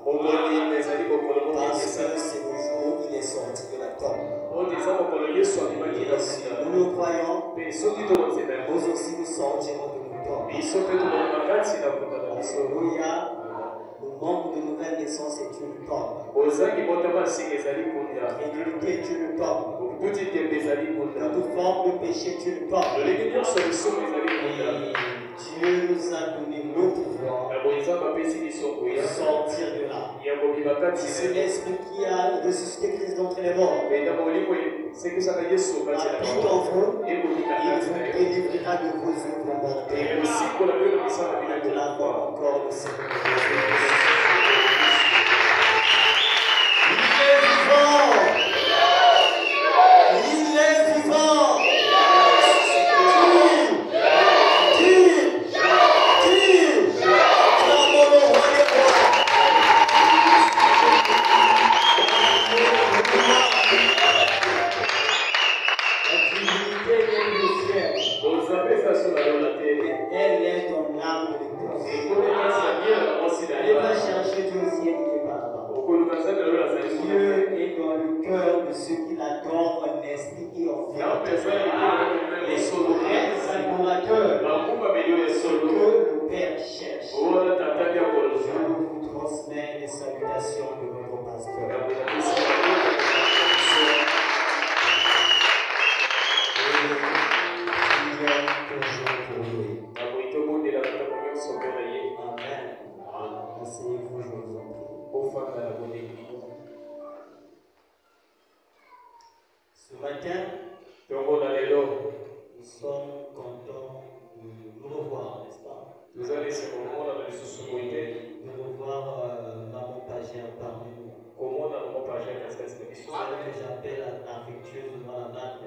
Parce que c'est le jour où il est sorti de la tombe. Si nous le croyons, nous aussi nous sortirons de nos tombes. Alléluia. Le manque de nouvelle naissance est une tombe. L'incrédulité est une tombe. Toute forme de péché est une tombe. Dieu nous a donné le pouvoir de sortir de là. C'est l'esprit qui a ressuscité Christ d'entre les morts. Habite en vous, il vous délivrera de vos œuvres mortelles. Acclamons encore le Seigneur. Il est vivant. Il est vivant. Elle est ton âme de Dieu. Elle va chercher Dieu au ciel qui est par là. Dieu est dans le cœur de ceux qui l'adorent en esprit et en vérité. Les vrais adorateurs que le Père cherche. Je vous transmets les salutations de notre pasteur. Amen. Asseyez-vous, je vous en prie. Ce matin, nous sommes contents de nous revoir, n'est-ce pas? De revoir maman Pagère parmi nous. Celle que j'appelle affectueusement la mère.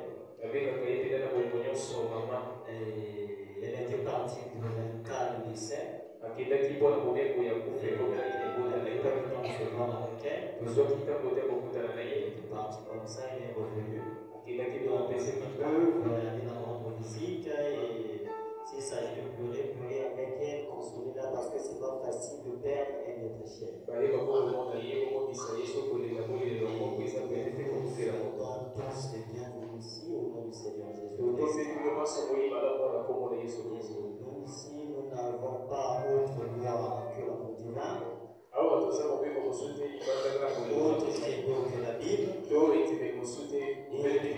Elle était partie pour un cas de décès. Elle n'avait pas le temps de se voir avec elle. Elle était partie comme ça, elle est revenue. Donc, ceux qui peuvent aller la rendre visite et s'il s'agit de pleurer, pleurer avec elle, consoler-la parce que c'est pas facile de perdre un être cher. Donc, tous les bienvenus ici au nom du Seigneur Jésus-Christ. Nous ici, nous n'avons pas autre loi que l'amour divin. Autre Bible que la Bible. Et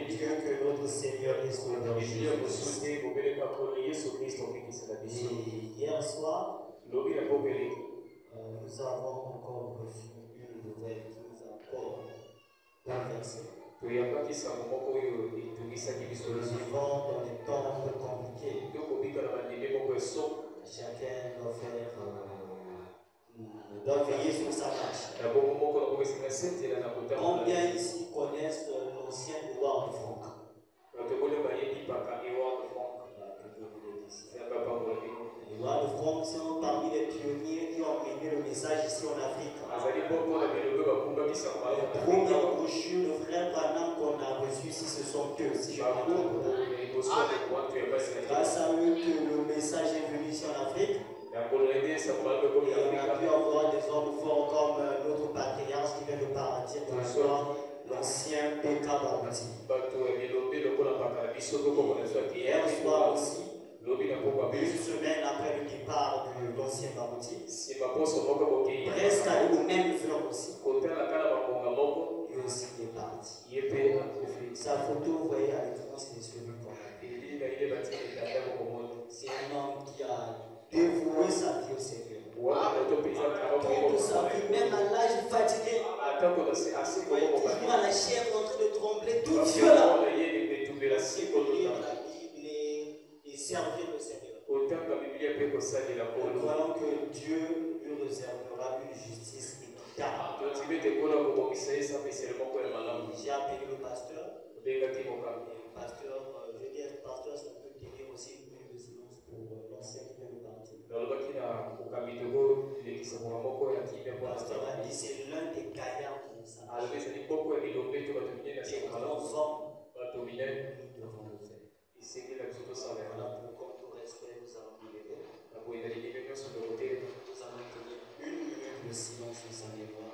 Dieu que notre Seigneur et Sauveur Jésus-Christ. Et hier soir, nous avons encore reçu une nouvelle qui nous a encore bouleversé. Nous vivons dans des temps un peu compliqués. Chacun doit veiller sur sa marche. Combien ici connaissent l'ancien Édouard de Franck? Édouard de Franck sont parmi les pionniers qui ont mené le message ici en Afrique. La première brochure de frère Branham qu'on a reçue ici, ce sont eux. Si je grâce à eux que le message est venu ici en Afrique. Et on a pu avoir des hommes forts comme notre patriarche qui vient de partir de soir, l'ancien P.K. Babouti. Hier soir aussi, une semaine après le départ de l'ancien Babouti, presque au même heure aussi, lui aussi est parti. Sa photo, vous voyez à l'écran, c'est celui qu'on a. C'est un homme qui a dévoué sa vie au Seigneur. Toute sa vie, même à l'âge fatigué, toujours à la chair en train de trembler, tout violemment. C'est pour lire la Bible et servir le Seigneur. Nous croyons que Dieu lui réservera une justice équitable. J'ai appelé le pasteur. Et le pasteur, je veux dire, le pasteur, ça peut tenir aussi une minute de silence pour l'ancien qui vient de partir. Le pasteur a dit c'est l'un des gaillards qui nous savent. Et grands hommes, nous devons le faire. Voilà pourquoi nous respect, nous allons nous lever. Nous allons tenir une minute de le silence nous enlèvera.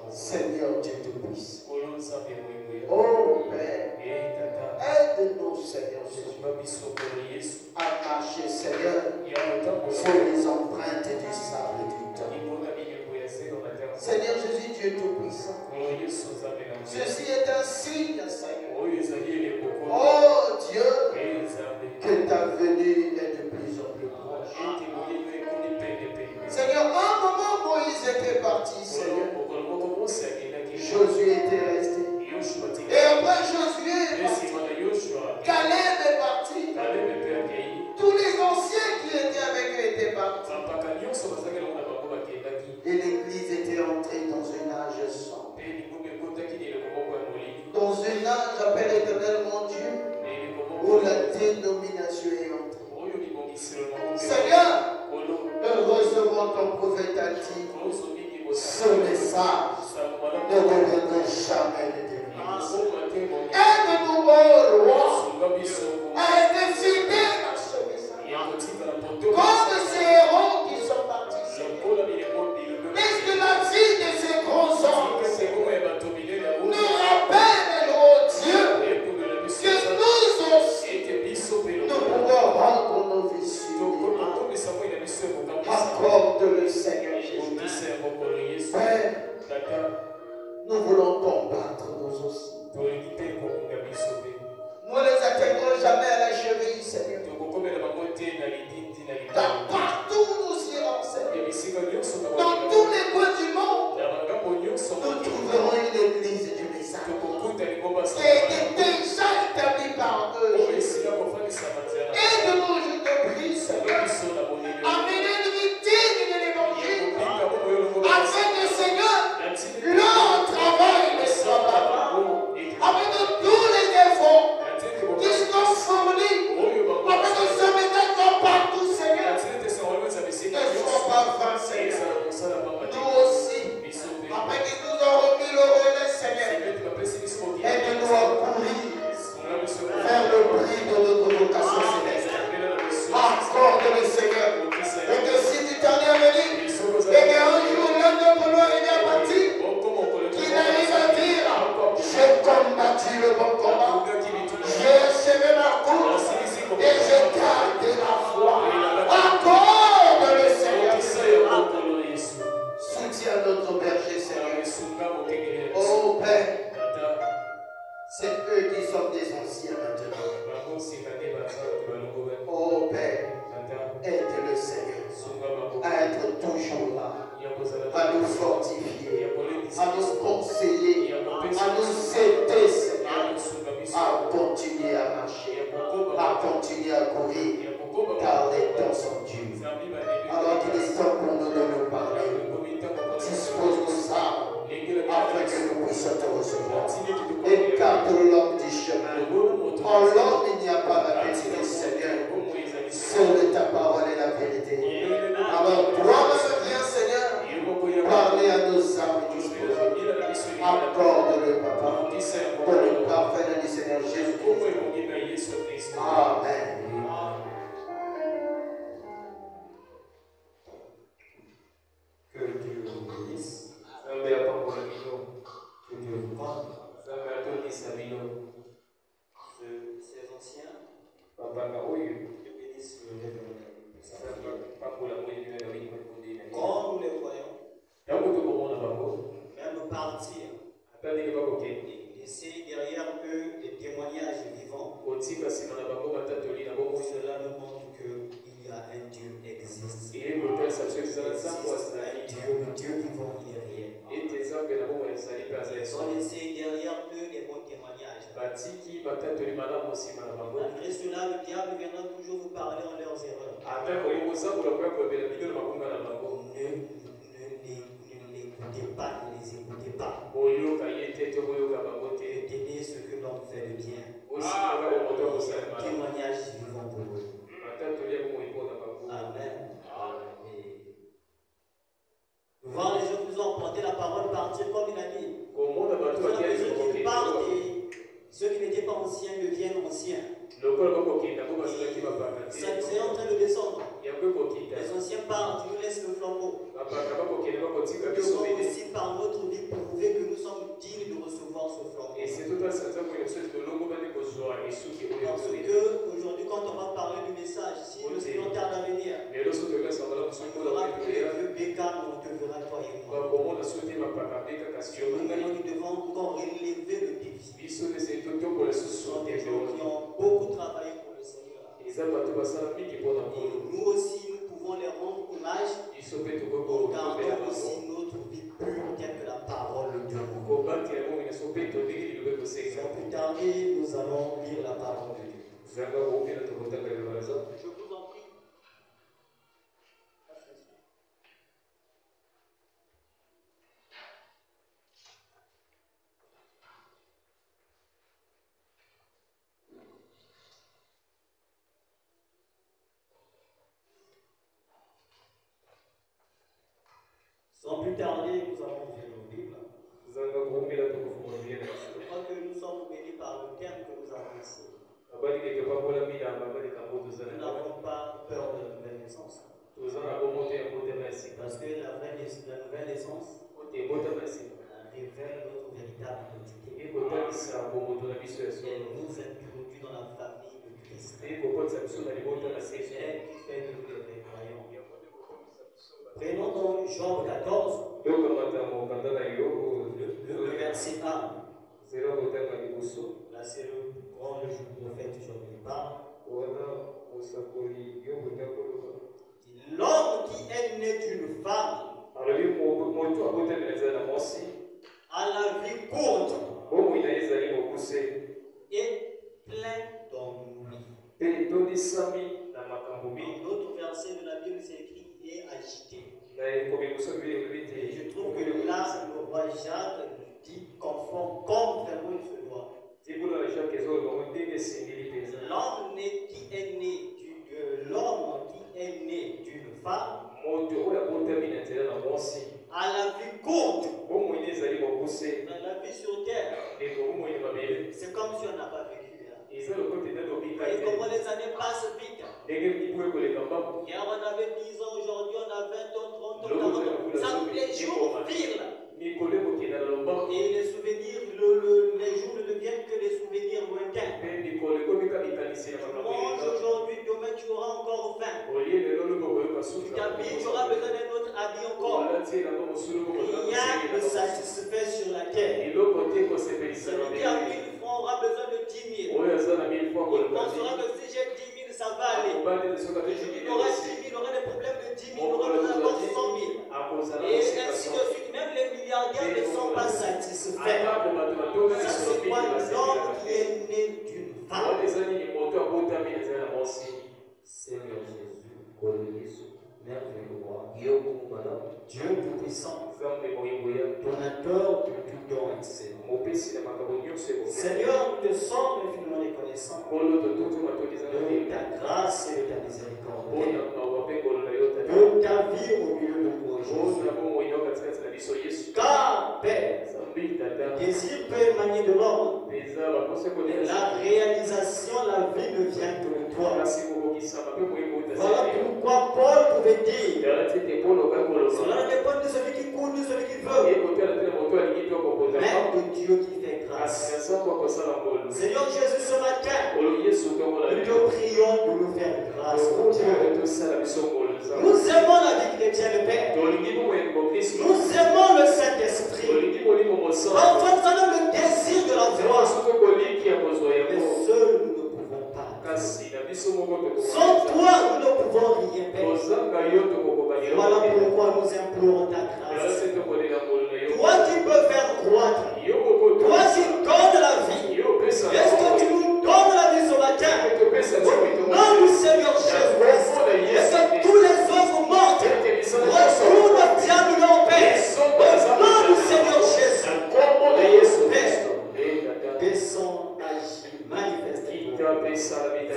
Seigneur Dieu Tout-Puissant. Oh Père, aide-nous, Seigneur Jésus, à marcher, Seigneur, sur les empreintes du sable du temps. Seigneur Jésus, Dieu Tout-Puissant, ceci est un signe, Seigneur. Oh Dieu, que ta venue est de plus en plus proche. Seigneur, un moment Moïse était parti, Seigneur. Josué était resté. Et après Josué est parti. Caleb est parti. Tous les anciens qui étaient avec eux étaient partis. Et l'église était entrée dans un âge sombre. Dans un âge, Père éternel, mon Dieu, où la dénomination est entrée. Seigneur, heureusement ton prophète a dit, ce message ne reviendra jamais de Dieu. Aide-nous, oh roi, à être fidèles à ce message. Comme ces héros qui sont partis, Seigneur. Laisse que la vie de ces grands Oh Père, c'est eux qui sont des anciens maintenant. Oh Père, aide le Seigneur à être toujours là, à nous fortifier, à nous conseiller, à nous aider, Seigneur, à continuer à marcher, à continuer à courir, car les temps sont durs. Alors qu'il est temps pour nous de nous parler. Dispose nos âmes afin que nous puissions te recevoir. Écarte l'homme du chemin. En l'homme, il n'y a pas la vérité, Seigneur. Seule ta parole est la vérité. Alors, toi-même viens, Seigneur, parler à nos âmes et nous. Accorde-le, Papa, pour le parfait du Seigneur Jésus-Christ. Amen. Que Dieu vous bénisse. Que Dieu vous garde. Ces anciens, Dieu bénisse le révérend. Quand nous les voyons, même partir, et laisser derrière eux des témoignages vivants, cela nous montre qu'il y a un Dieu qui existe. Un Dieu vivant, il est réel. Ils ont laissé derrière eux des bons témoignages. Malgré cela, le diable viendra toujours vous parler en leurs erreurs. Ne l'écoutez pas, ne les écoutez pas. Tenez ce que l'on fait de bien. Témoignage vivant pour eux. Amen. Voir les gens qui nous ont apporté la parole partir comme il a dit. Ceux qui partent et ceux qui n'étaient pas anciens deviennent anciens. C'est en train de descendre. Les anciens partent, ils nous laissent le flambeau. Nous devons aussi par notre vie prouver que nous sommes dignes de recevoir ce flambeau. Parce que aujourd'hui, quand on va parler du message, si le Seigneur tarde à venir, on n'aura plus les vieux bécams, on te verra toi et moi. Maintenant, nous devons encore relever le défi. Ce sont des gens qui ont beaucoup travaillé pour le Seigneur. Et nous aussi, nous pouvons les rendre hommage en gardant aussi notre vie pure telle que la parole de Dieu. Sans plus tarder, nous allons lire la parole de Dieu. Je vous en prie. Sans plus tarder, nous allons ouvrir nos Bibles. Je crois que nous sommes bénis par le thème que nous avons ici. Nous n'avons pas peur de la nouvelle naissance. Parce que la nouvelle naissance révèle notre véritable identité. Elle nous introduit dans la famille de Christ. C'est elle qui fait de nous des vrais croyants. Prenons donc Job 14, le verset 1. Là, c'est le grand prophète Job qui parle. L'homme qui est né d'une femme a la vie courte et pleine d'ennui. L'autre verset de la Bible, c'est écrit et agité. Et je trouve que là, le roi Jacques dit conforme comme vraiment il se doit. L'homme qui est né d'une femme a la vie courte. Mais la vie sur terre, c'est comme si on n'a pas vécu. Et comment les années passent vite. Hier on avait 10 ans, aujourd'hui on a 20 ans, 30 ans, 40 ans. Ça, les jours filent. Et les souvenirs, les jours ne deviennent que des souvenirs lointains. Tu manges aujourd'hui, demain tu auras encore faim. Tu t'habilles, tu auras besoin d'un autre habit encore. Rien ne satisfait sur la terre. Celui qui a 1000 francs aura besoin de 10 000. Il pensera que si j'ai 10 000, ça va aller. Il aura 10 000, il aura des problèmes de 10 000, il aura besoin d'avoir 100 000. Et ainsi de suite, même les milliardaires ne sont pas satisfaits. Ça, c'est quoi l'homme qui est né d'une femme? Seigneur Jésus, merveilleux roi, Dieu tout-puissant, donateur de tout don excellent. Seigneur, nous te sommes infiniment reconnaissants de ta grâce et de ta miséricorde, de ta vie au milieu de nous aujourd'hui. Car, Père, le désir peut émaner de l'homme, mais la réalisation, la vie ne vient que de toi. Voilà pourquoi Paul pouvait dire, cela ne dépend de celui qui court, de celui qui veut, mais de Dieu qui fait grâce. Seigneur Jésus, ce matin, nous te prions de nous faire grâce. Nous aimons la vie chrétienne, Père. Nous aimons le Saint-Esprit. Parfois, nous avons le désir de la voir. Mais seuls, nous ne pouvons pas. Sans toi, nous ne pouvons rien, Père. Voilà pourquoi nous implorons ta grâce. Toi qui peux faire croître. Toi qui donnes la vie. Est-ce que tu nous donnes la vie ce matin? Au nom du Seigneur Jésus. Est-ce que tous les œuvres mortes retournent au diable en paix? Au nom du Seigneur Jésus. Père, descends, agis, manifeste-toi.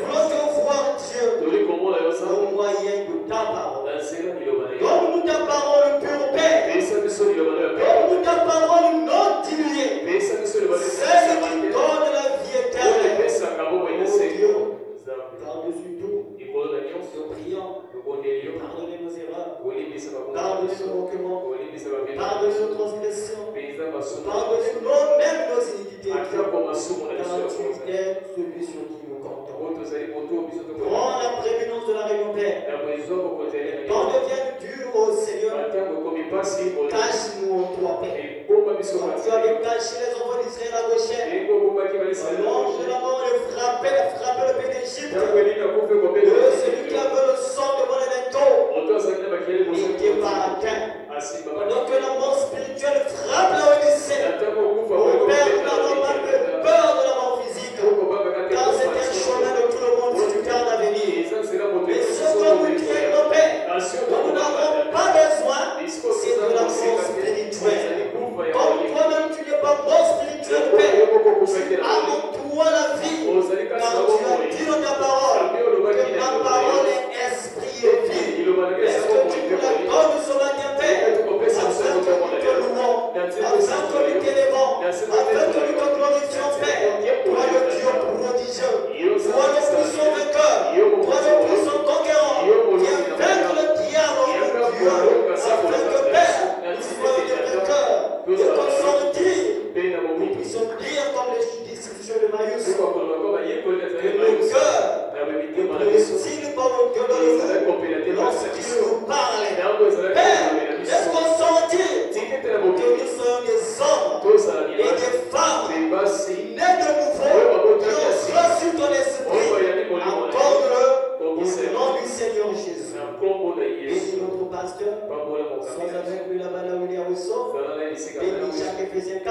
Voulons voir Dieu au moyen de ta parole. Donne-nous ta parole pure, Père. Donne-nous ta parole non diluée. Celle qui donne la vie éternelle. Oh Dieu, par-dessus tout, nous prions. Pardonnez nos erreurs. Pardonnez nos manquements. Pardonnez nos transgressions. Pardonnez nous-mêmes nos iniquités. Car tu es celui sur qui nous comptons. Prends la prévenance de la réunion, Père. Quand devienne dur, ô Seigneur, cache-nous en toi, Père. Tu avais caché les enfants d'Israël à Goshen. L'ange de la mort les frappait le pays d'Égypte. Celui qui avait le sang devant les linteaux n'était pas atteint. Pendant que la mort spirituelle frappe la Odyssée, mon Père, nous n'avons pas peur de la mort physique, car c'est un chemin de tout le monde si tu tardes à venir. Mais ce que nous craignons, Père, dont nous n'avons pas besoin, c'est de la mort spirituelle. Comme toi-même tu n'es pas mort spirituel, Père, tu as en toi la vie, car tu as dit dans ta parole que ma parole est esprit et vie. Est-ce que tu nous la donnes ce matin, Père, afin que nous te louons, afin que nous t'élevons, afin que nous te glorifions, Père. Toi le Dieu prodigieux, toi le puissant vainqueur, toi le puissant conquérant, qui a vaincu le diable, le Dieu, afin que, Père, nous soyons des vainqueurs, et qu'on s'en tire, nous puissions dire comme les discussions de Maïus, que nos cœurs ne signent pas au cœur de nous lorsqu'il nous parle. Père, est-ce qu'on sentit que nous soyons des hommes et des femmes nés de nouveau qui ont reçu ton esprit? Accorde-le au nom du Seigneur Jésus. Bénis notre pasteur, sois avec lui là-bas là où il est au sort. Bénis Jacques Éphésiens 4,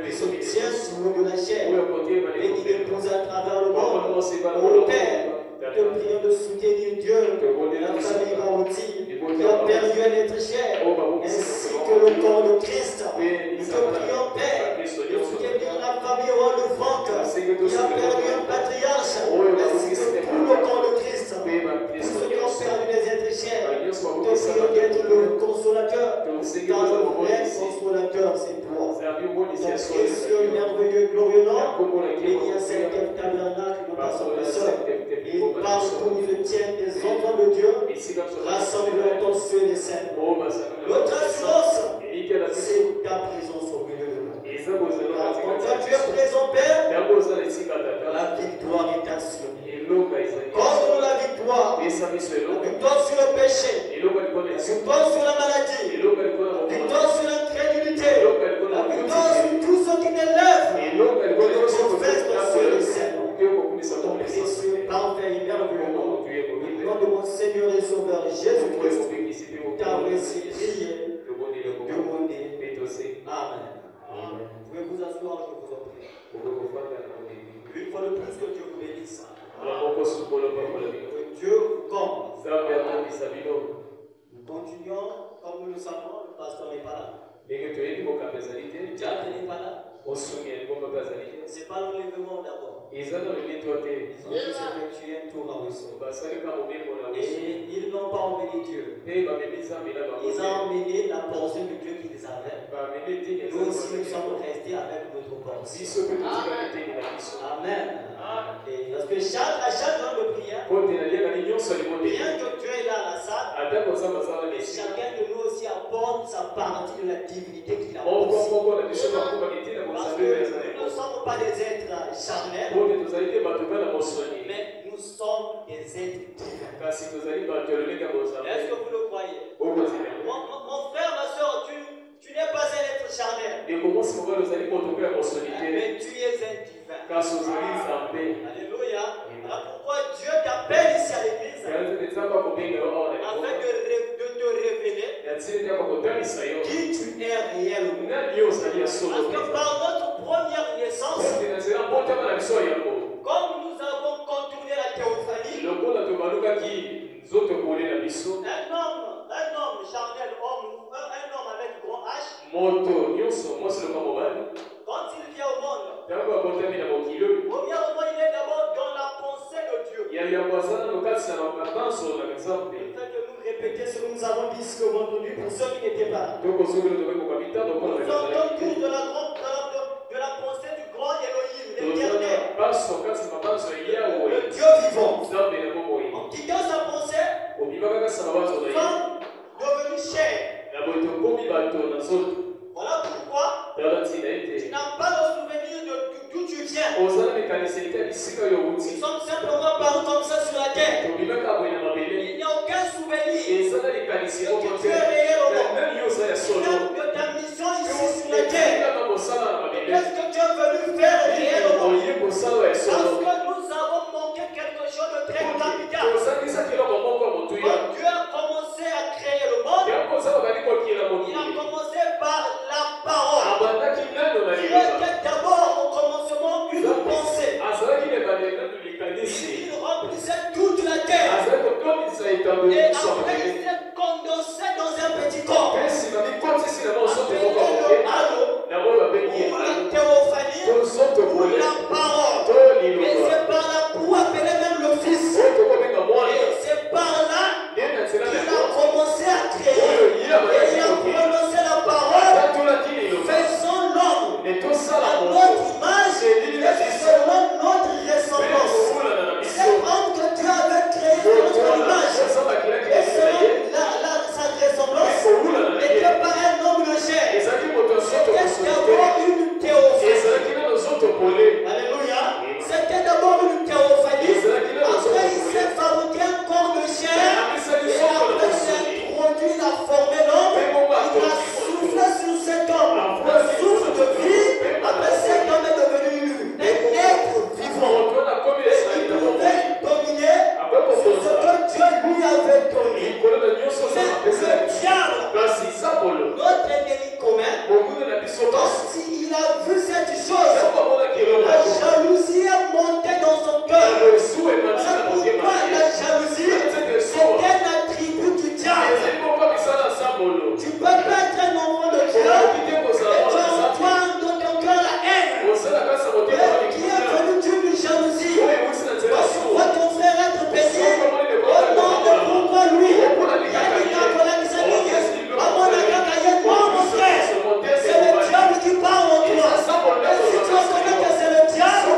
qui se tient sur l'eau de la chair. Bénis l'épouse à travers le monde. Ô Père, te prions de soutenir Dieu, la famille Maouti, qui a perdu un être cher, ainsi que le corps de Christ. Nous te prions, Père, de soutenir la famille Roi de Franck, qui a perdu un patriarche, ainsi que tout le corps de Christ. Tous ceux qui ont perdu des êtres chers, nous te prions d'être le consolateur, car le vrai consolateur, c'est toi. Ton précieux, merveilleux, glorieux nom, bénis à cet tabernacle, nous passons le seul. Et partout où se tiennent des enfants de Dieu, rassemble ton ciel et saint. Notre assurance, c'est ta présence au milieu de nous. Quand tu es présent, Père, la victoire est assurée. Contre la victoire sur le péché, la victoire sur la maladie, la victoire sur l'incrédulité, pasteur n'est pas là. Jack n'est pas là. C'est pas l'enlèvement d'abord. Ils ont juste effectué un tour à Wesson. Et ils n'ont pas emmené Dieu. Ils ont emmené la portion de Dieu qui les avait. Et nous aussi, nous sommes restés avec notre portion. Amen. Et parce que à chaque temps de prière, bien que Dieu est là à la salle, et chacun de nous aussi apporte sa partie de la divinité qu'il a aussi. Parce que nous ne sommes pas des êtres charnels, mais nous sommes des êtres divins. Est-ce que vous le croyez? Mon frère, ma soeur, tu n'es pas un être charnel, mais tu es un divin. Alléluia. Alors pourquoi Dieu t'appelle ici à l'église? Afin de te révéler qui tu es réellement. Parce que par notre première naissance, comme nous avons contourné la théophanie, un homme charnel, un homme avec grand H, quand il vient au monde, premièrement, il est d'abord dans la pensée de Dieu. Il fait que nous répéter ce que nous avons dit ce vendredi pour ceux qui n'étaient pas là. Nous entendons tous de la pensée du grand Elohim, l'éternel, le Dieu vivant. En quittant sa pensée, nous sommes devenus chers. Voilà pourquoi tu n'as pas le souvenir d'où tu viens. Nous sommes simplement parus comme ça sur la terre. Il n'y a aucun souvenir que tu es réel au monde, de ta mission ici sur la terre. Qu'est-ce que tu es venu faire réel au monde? Parce que nous avons manqué quelque chose de très capital. Quand Dieu a commencé à créer le monde, il a commencé par la parole. Il était d'abord au commencement une pensée. Il remplissait toute la terre. Et après il s'est condensé dans un petit corps. Appelé le halo, ou la théophanie, ou la parole. Et c'est par là pour appeler même le Fils. Et c'est par là qu'il a commencé à créer. Et il a prononcé la parole, faisons l'homme à notre image et selon notre ressemblance. C'est homme que Dieu avait créé notre image et selon sa ressemblance, n'était pas un homme de chair. C'était d'abord une théophanie. Alléluia. C'était d'abord une théophanie. Après, il s'est fabriqué un corps de chair. Et après, il a introduit la formé l'homme. Il a soufflé sur cet homme. Le souffle de vie. Après, cet homme est devenu un être vivant. Et il pouvait dominer sur ce que Dieu lui avait donné. Mais le diable, notre ennemi commun, quand il a vu cette chose, la jalousie est montée dans son cœur. C'est pourquoi la jalousie est un attribut du diable. Tu peux pas être un enfant de Dieu et tu entends dans ton cœur la haine. Qui est venu d'une jalousie. Quand tu vois ton frère être béni, au nom de pourquoi lui, mon frère, c'est le diable qui parle en toi. Et si tu reconnais que c'est le diable,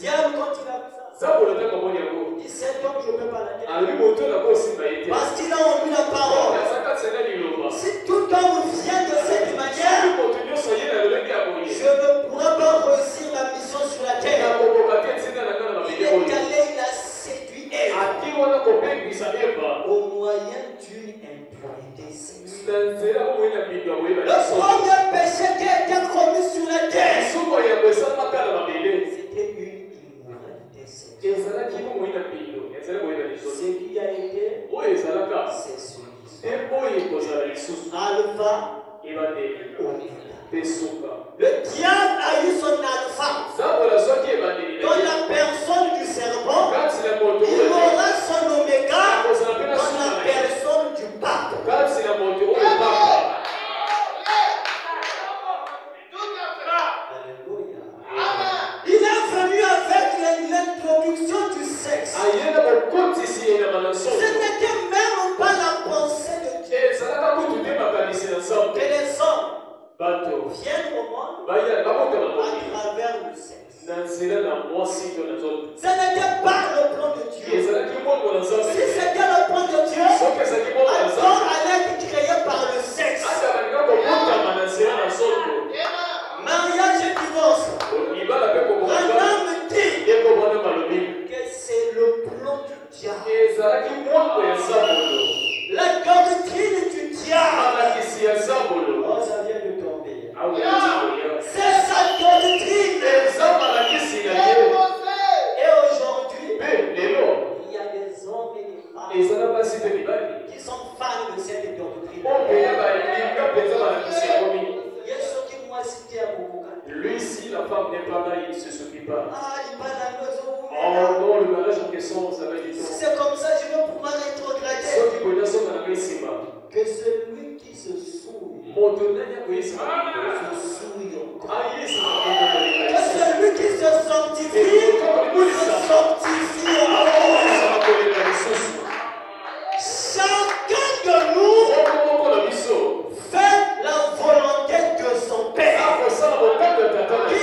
diable, quand il a vu ça, il dit cet homme, je ne peux pas la guérir. Parce qu'il a en lui la parole. Si tout homme vient de cette manière, je ne pourrai pas réussir ma mission sur la terre. Il est allé, il a séduit Ève au moyen d'une impureté sexuelle. Le premier péché qui a été commis sur la terre, c'était une immoralité sexuelle. Ce qui a été, c'est celui-ci. Alpha et Oméga. Le diable a eu son alpha. Dans la personne du serpent, il aura son oméga dans la personne du pape. Alléluia. Il est venu avec l'introduction du sexe. Ce n'était même pas la pensée de Dieu que les hommes viennent au monde à travers le sexe. Ce n'était pas le plan de Dieu. Si c'était le plan de Dieu, Adam allait être créé par le sexe. Mariage et divorce. Un homme dit que c'est le plan du diable. La doctrine du diable. Oh, ça vient de tomber. C'est sa doctrine. Et aujourd'hui, il y a des hommes et des femmes qui sont fans de cette doctrine. Il y a ceux qui m'ont cité à beaucoup. Lui, si la femme n'est pas là, il ne se suffit pas. Ah, il parle à nous. Oh non, le mariage en question, ça va être du tout. C'est comme ça, je vais pouvoir rétrograder. Que celui qui se souille, se souille encore. Que celui qui se sanctifie, se sanctifie encore. Chacun de nous fait la volonté de son Père.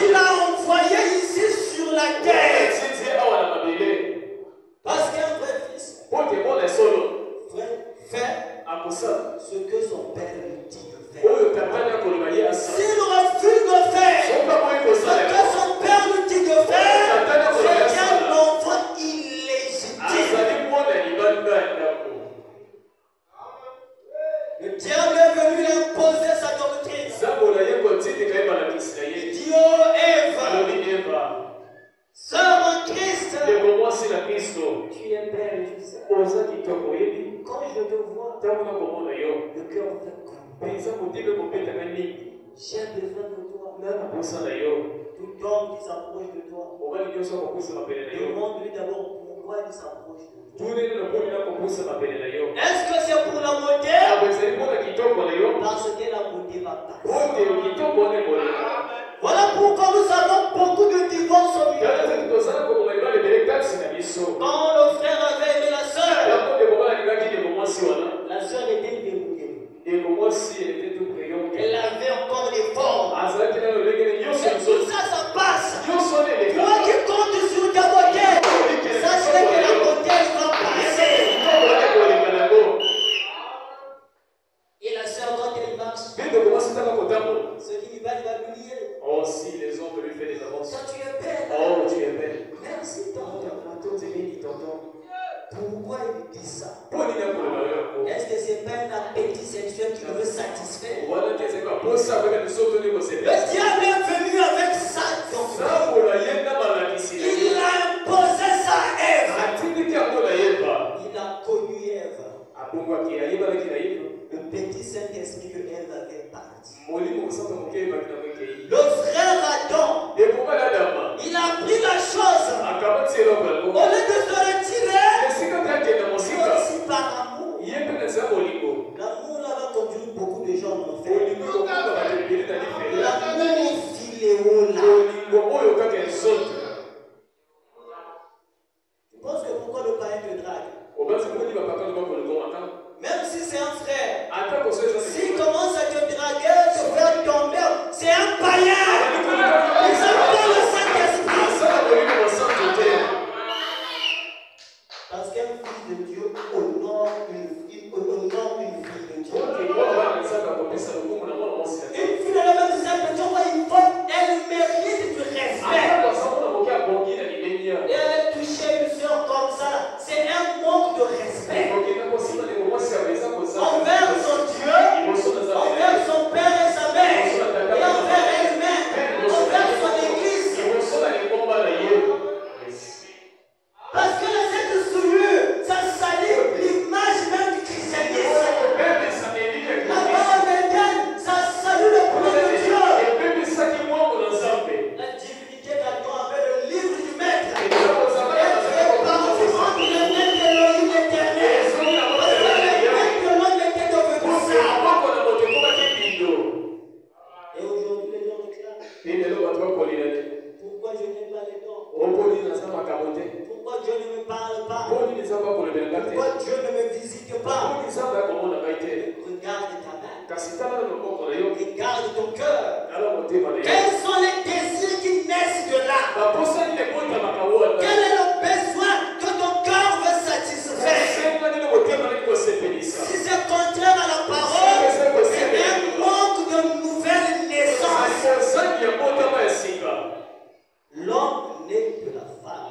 Il a envoyé ici sur la terre. Parce qu'un vrai fils fait ce que son père lui dit de faire. S'il refuse de faire ce que son père lui dit de faire, c'est un enfant illégitime. Le diable est venu lui imposer sa doctrine. Il dit, oh Ève, sœur en Christ, tu es belle, je sais. Quand je te vois, le cœur fait comme j'ai besoin de toi. Tout homme qui s'approche de toi, demande-lui d'abord pourquoi il s'approche de toi. Est-ce que c'est pour la beauté? Parce que la beauté va passer. Voilà pourquoi nous avons beaucoup de divorces au milieu. Quand le frère avait aimé la sœur était dégoûtée. Elle avait encore des formes. Et tout ça, ça passe. Toi qui comptes sur ta beauté, sache que la beauté va passer. Et la sœur, quand elle marche, ce qui lui va, il va l'oublier. Oh, si les hommes lui font des avances. Toi, tu es belle. Oh, tu es belle. Merci, tonton. Pourquoi il dit ça? Est-ce que c'est pas un appétit sexuel qui veut satisfaire? Le diable est venu avec sa doctrine. Il a imposé ça à Ève. Il a connu Ève. Le petit Saint-Esprit que Ève avait parti. Le frère Adam, il a pris la chose. Au lieu de se retirer, c'est aussi par amour. L'amour là va conduire beaucoup de gens en enfer. L'amour filéo là. Tu penses que pourquoi le païen te drague? Même si c'est un frère, s'il commence à te draguer, te faire tomber, c'est un païen. Pourquoi Dieu ne me parle pas? Pourquoi Dieu ne me visite pas? Regarde ta main. Regarde ton cœur. Quels sont les désirs qui naissent de là? Quel est le besoin que ton cœur veut satisfaire? Si c'est contraire à la parole, c'est un manque de nouvelle naissance. L'homme naît de la femme.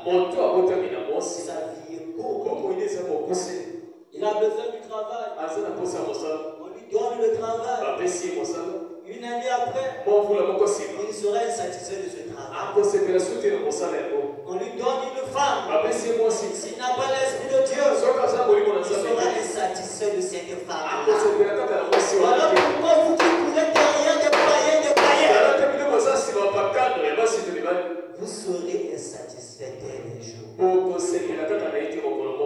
Sa vie est courte. Il a besoin du travail. On lui donne le travail. Une année après, il sera insatisfait de ce travail. On lui donne une femme. S'il n'a pas l'esprit de Dieu, il sera insatisfait de cette femme. Voilà pourquoi vous qui courez derrière des païens, vous serez insatisfait dès les jours.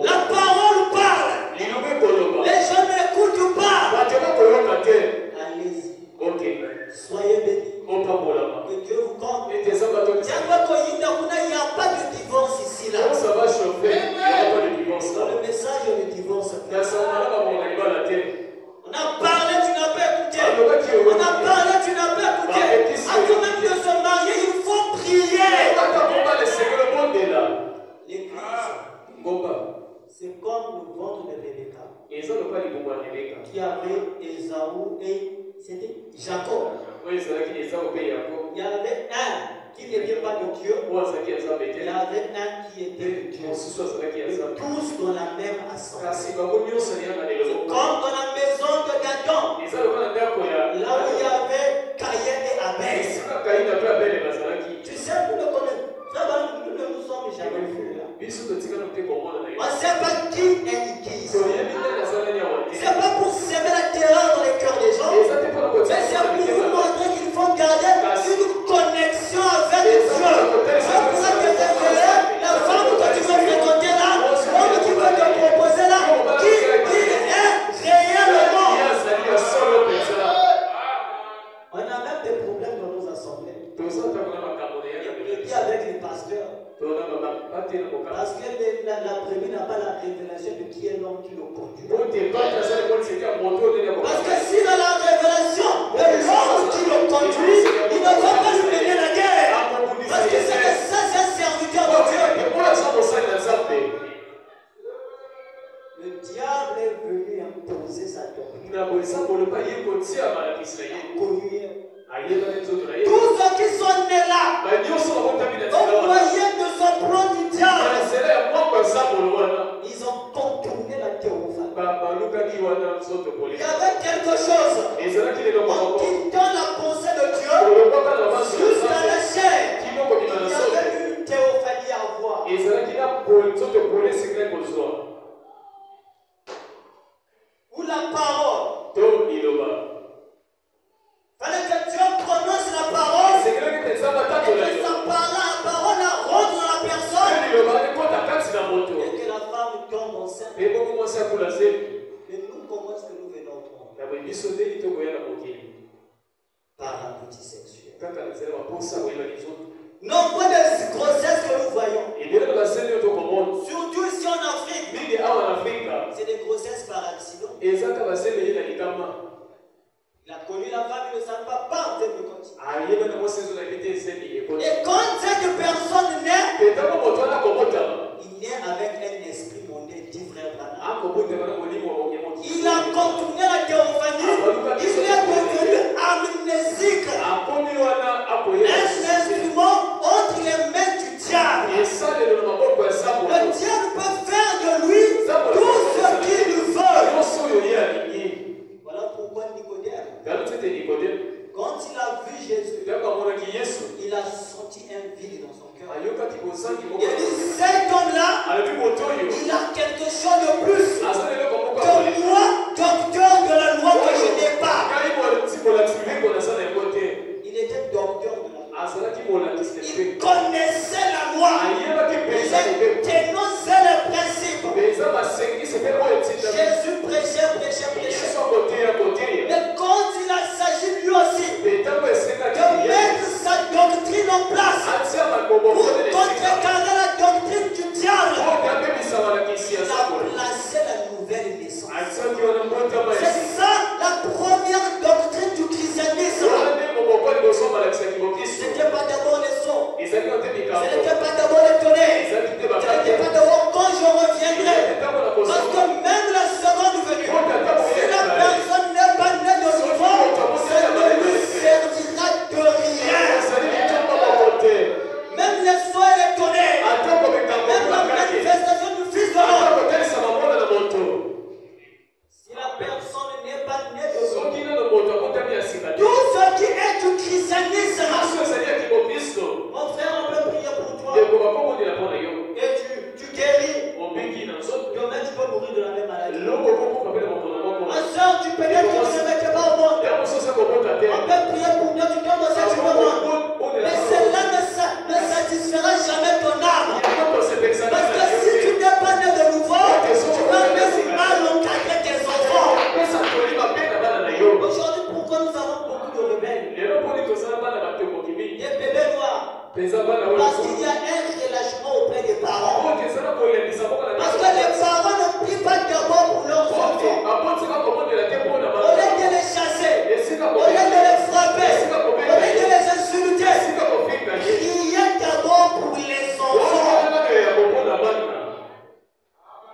La parole parle. Les gens n'écoutent pas. Allez-y. Soyez bénis. Que Dieu vous compte. Il n'y a pas de divorce ici. Là. Ça va chauffer. Il n'y a pas de divorce. Dans le message, on ne divorce pas. On a parlé, tu n'as pas écouté. On a parlé, tu n'as pas écouté. Avant même de se marier, il faut prier. L'église, c'est comme le ventre de Rebecca qui avait Esaü et c'était Jacob. Il y avait un qui n'était pas de Dieu. Il y avait un qui était de Dieu. Tous dans la même assemblée. Comme dans la maison de Gadon. Là où il y avait Caïn et Abel. Tu sais, nous ne connaissons. Nous ne nous sommes jamais vus là. On ne sait pas qui est qui. C'est pas pour semer la terreur dans les cœurs des gens. Mais c'est pour vous montrer qu'il faut garder une connexion avec Dieu. C'est pour ça que la femme que tu veux fréquenter là, l'homme qui veut te proposer là, qui est réellement. On a même des problèmes dans nos assemblées. Et puis avec les pasteurs. Parce que la première n'a pas la révélation de qui est l'homme qui le conduit. Parce que s'il a la révélation de l'homme qui le conduit, il ne va pas lui mener la guerre. Parce que c'est un serviteur de Dieu. Le diable est venu imposer sa doctrine. Tous ceux qui sont nés là, au moyen de son plan du diable, ils ont contourné la théophanie. Il y avait quelque chose. En quittant la pensée de Dieu jusqu'à la chair, il y avait une théophanie à voir. Ou la parole. Fallait que Dieu prononce la parole et que sa parole la rentre dans la personne et que la femme tombe enceinte. Mais nous, comment est-ce que nous venons au monde? Par l'appétit sexuel. Nombre de grossesses que nous voyons, surtout ici en Afrique, c'est des grossesses par accident. Il a connu la femme, il ne savait pas en termes de continuer. Et quand cette personne naît, il naît avec un esprit mondain, dit frère Branham. Il a contourné la théophanie, il est devenu amnésique. Un instrument entre les mains du diable. Le diable peut faire de lui tout ce qu'il veut. Voilà pourquoi Nicodème, quand il a vu Jésus, il a senti un vide dans son cœur. Il dit,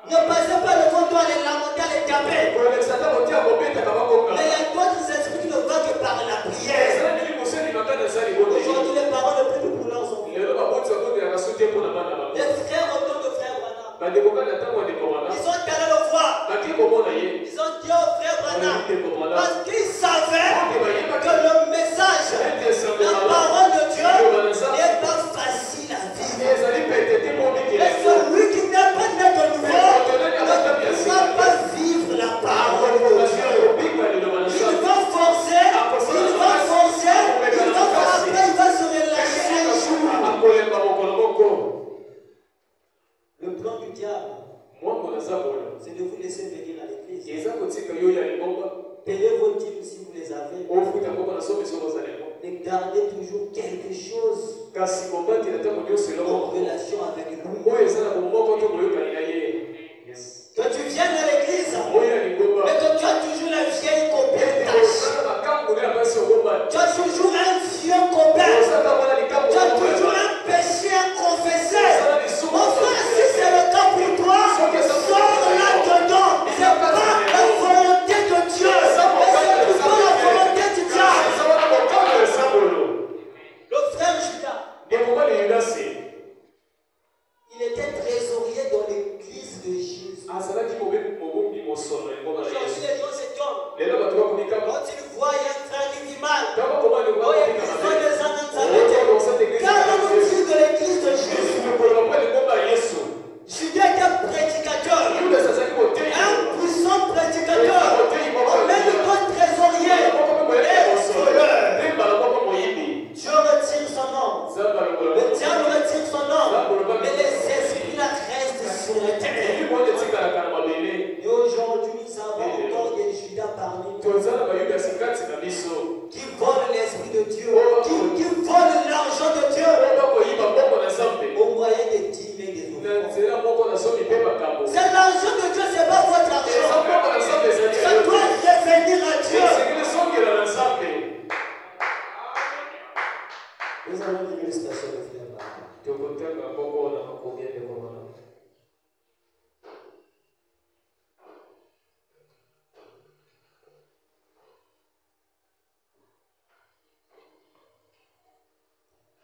Ne passez pas devant toi à les lamenter, à les taper. Mais il y a d'autres esprits qui ne vont que par la prière. Aujourd'hui, les parents ne prient plus pour leurs enfants. Les frères autour de frère Branham. Ils ont allé le voir. Ils ont dit au frère Branham. Parce qu'ils savaient que le message, la parole de Dieu n'est pas facile à vivre. Et celui qui n'est pas né de nouveau ne pourra pas vivre la parole de Dieu. Il va forcer, après il va se relâcher un jour. Le plan du diable, c'est de vous laisser venir à l'église. Payez vos dîmes si vous les avez. Mais gardez toujours quelque chose en relation avec lui. Que tu viennes à l'église, mais que tu as toujours la vieille copain. Tu as toujours un vieux copain. Tu as toujours un péché à confesser. Mon frère, si c'est le cas pour toi, sors là-dedans. Ce n'est pas la volonté de Dieu, mais c'est plutôt la volonté du diable. Le frère Judas, il était trésorier dans l'église de Jésus. Aujourd'hui, les gens s'étonnent. Quand ils voient un frère qui vit mal, quand ils ont des âmes, qu'allons-nous dire de l'église de Jésus? Judas était prédicateur, un puissant prédicateur, en même temps trésorier et voleur. Dieu retire son nom, le diable retire son nom, mais les esprits là restent sur la terre. Et aujourd'hui, nous avons encore des Judas parmi nous qui volent l'esprit de Dieu, qui volent l'argent de Dieu au moyen des dîmes et des offrandes. C'est l'argent de Dieu, c'est pas votre argent. Ça doit revenir à Dieu. Nous allons vivre une station de frère.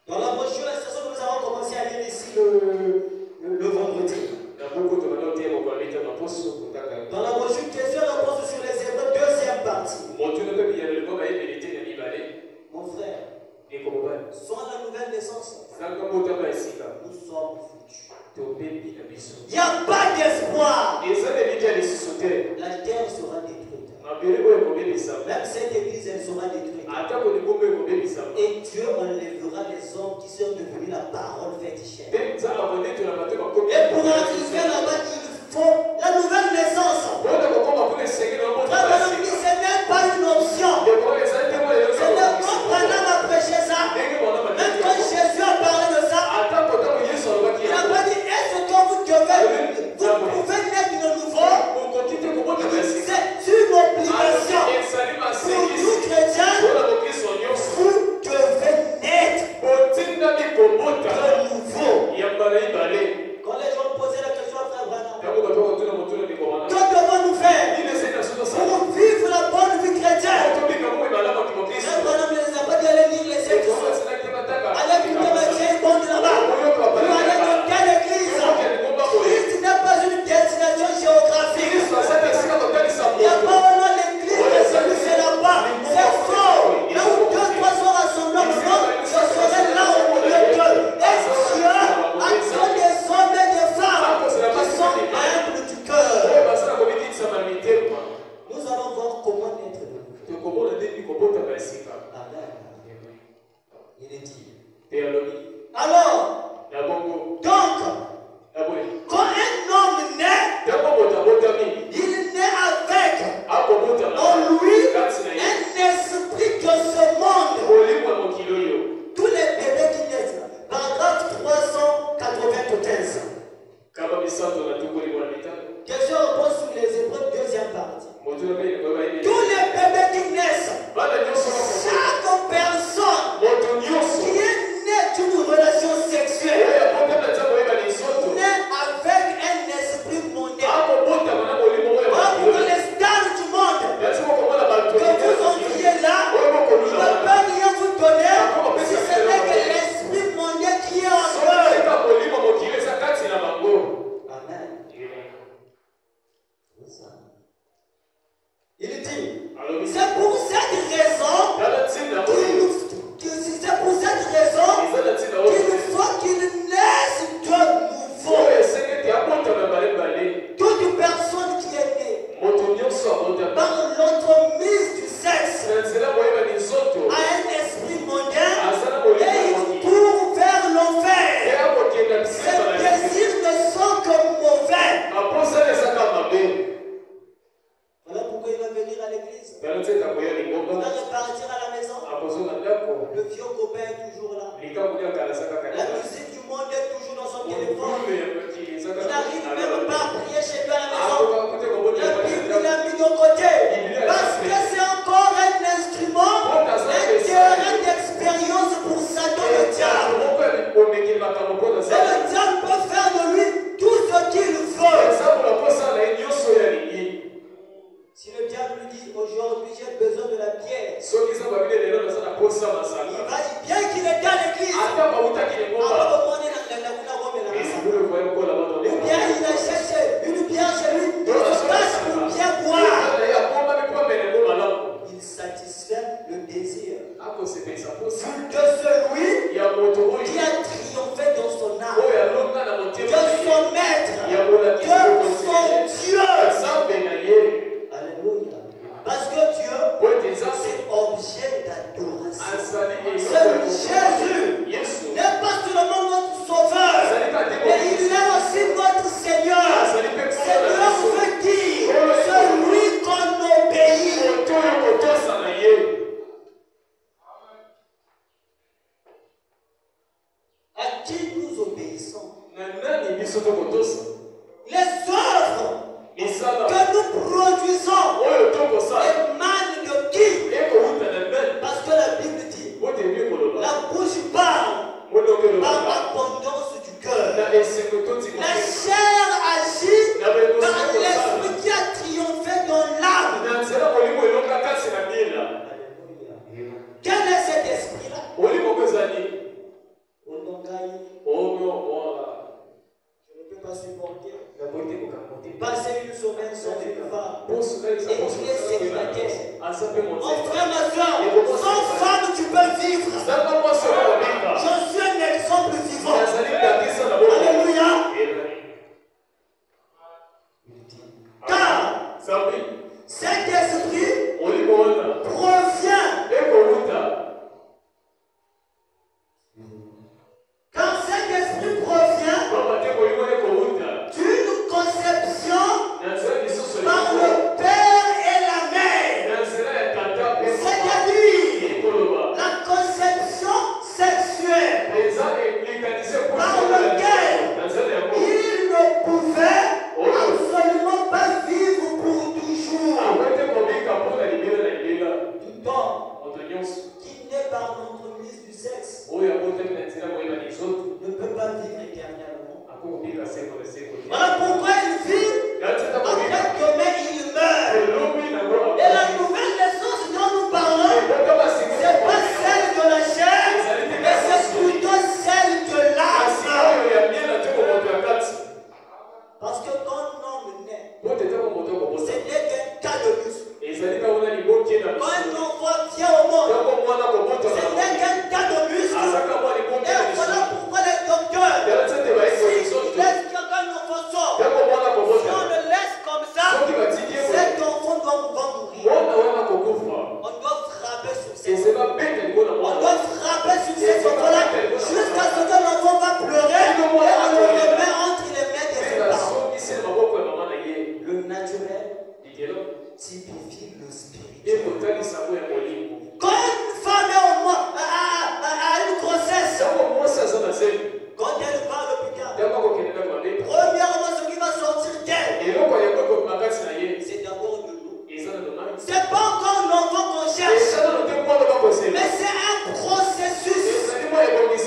Dans la brochure, la station que nous avons commencé à lire ici le vendredi. Dans la brochure, question et réponse sur les Hébreux, deuxième partie. Mon frère, sans la nouvelle naissance, nous sommes foutus. Il n'y a pas d'espoir. La terre sera détruite. Même cette église, elle sera détruite. Et Dieu enlèvera les hommes qui sont devenus la parole faite chair. Et pour arriver là-bas, il faut la nouvelle naissance. Ce n'est même pas une option. C'est le quand Branham a prêché ça. Même quand Jésus a parlé de ça, il n'a pas dit est-ce que vous devez, vous pouvez naître de nouveau. C'est une obligation. Pour nous chrétiens, vous devez naître de nouveau. Quand les gens posaient la question à Frère Branham, que devons-nous faire pour vivre la bonne vie chrétienne? Frère Branham ne les a pas dit d'aller lire les Écritures. Allez écouter ma vieille bande là-bas. Vous allez dans quelle église? Christ n'est pas une destination géographique. Il n'y a pas vraiment l'église de celui c'est là-bas. C'est faux. Là où 2 3 sont rassemblés ensemble, je serai là au milieu d'eux. Et Dieu attend des hommes et des femmes qui sont humbles du cœur. Nous allons voir comment être de nous. Amen. Il est dit. Alors, donc, quand un homme naît, il naît avec en lui un esprit de ce monde. Tous les bébés qui naissent, paragraphe 395. Question repose sur les Hébreux, deuxième partie. Tous les bébés qui naissent, chaque personne qui est née d'une relation sexuelle naît avec un esprit mondain. que nous produisons émanent de qui? Parce que la Bible dit, la bouche parle par l'abondance du cœur. La chair agit par l'esprit qui a triomphé dans l'âme. Quel est cet esprit-là? Je ne peux pas supporter. Passer une semaine sans une femme. Et tu es célibataire. Mon frère, ma soeur, sans femme tu peux vivre. Je suis un exemple vivant. Alléluia. Car cet esprit provient. Quand cet esprit provient d'une conception par le père et la mère, c'est-à-dire la conception sexuelle par lequel il ne pouvait absolument pas vivre pour toujours. Qui naît par l'entremise du sexe ne peut pas vivre éternellement. Voilà pourquoi il vit, après demain il meurt. Et la nouvelle naissance dont nous parlons, ce n'est pas celle de la chair, mais c'est plutôt celle de l'âme. Parce que quand l'homme naît, ce n'est qu'un tas de muscles. Quand un enfant vient au monde, ce n'est qu'un tas de muscles. Et voilà pourquoi les docteurs, s'ils laissent qu'un enfant sort, si on le laisse comme ça, cet enfant va mourir. On doit frapper sur cet enfant. On doit frapper sur cet enfant-là jusqu'à ce que l'enfant va pleurer et on le remet entre les mains de ses parents. Le naturel typifie le spirituel. Quand une femme est au moins a une grossesse, quand elle va à l'hôpital, premièrement ce qui va sortir d'elle, c'est d'abord de l'eau. C'est pas encore l'enfant qu'on cherche, mais c'est un processus.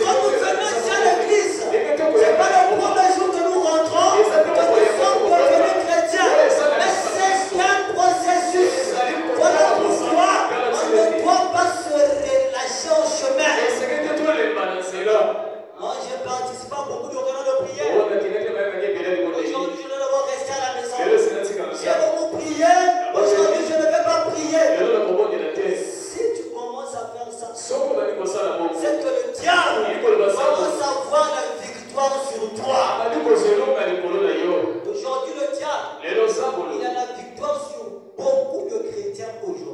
Quand nous venons ici à l'église, c'est pas le premier jour que nous rentrons que nous sommes devenus chrétiens, mais c'est un processus. Voilà pourquoi on ne doit pas se relâcher au chemin. Moi, je participe à beaucoup de réunions de prière. Aujourd'hui, je vais devoir rester à la maison. J'ai beaucoup prié. Aujourd'hui, je ne vais pas prier. Si tu commences à faire ça, c'est que le diable commence à voir la victoire sur toi. Aujourd'hui, le diable, il a la victoire sur beaucoup de chrétiens aujourd'hui.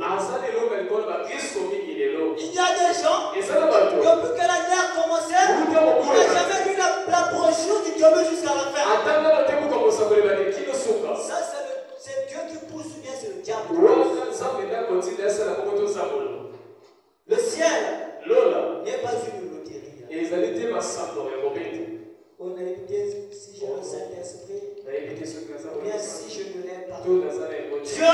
Il y a des gens, depuis que l'année a commencé, il n'a jamais vu la brochure du diable jusqu'à la fin. Ça, c'est Dieu qui pousse ou bien c'est le diable. Le ciel n'est pas une loterie. On a écouté si j'ai le Saint-Esprit, ou bien si je ne l'ai pas. Dieu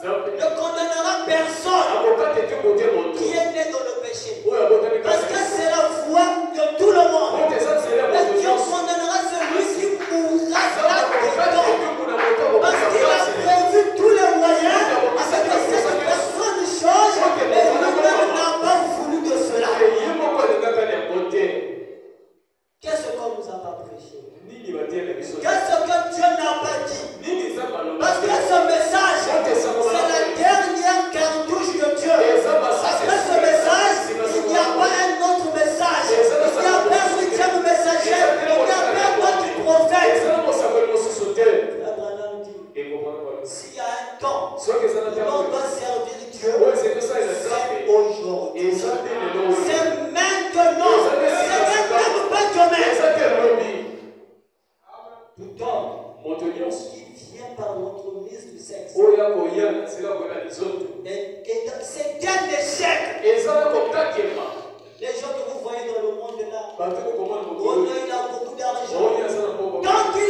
ne condamnera personne qui est né dans le péché. Parce que c'est la foi de tout le monde. Mais Dieu condamnera celui qui mourra là-dedans. Parce qu'il a prévu tous les moyens afin que cette personne change, mais lui-même n'a pas voulu de cela. Qu'est-ce qu'on nous a pas prêché? Qu'est-ce que Dieu n'a pas dit? Parce que ce message, c'est la dernière cartouche de Dieu. Après ce message, il n'y a pas un autre message. Il n'y a pas un huitième messager. Il n'y a pas un autre prophète. Abraham dit, s'il y a un temps où l'on doit servir Dieu, c'est aujourd'hui. C'est maintenant. C'est même pas demain. Tout homme qui vient par l'entremise du sexe, c'est un échec. Les gens que vous voyez dans le monde là, il a beaucoup d'argent. Tant qu'il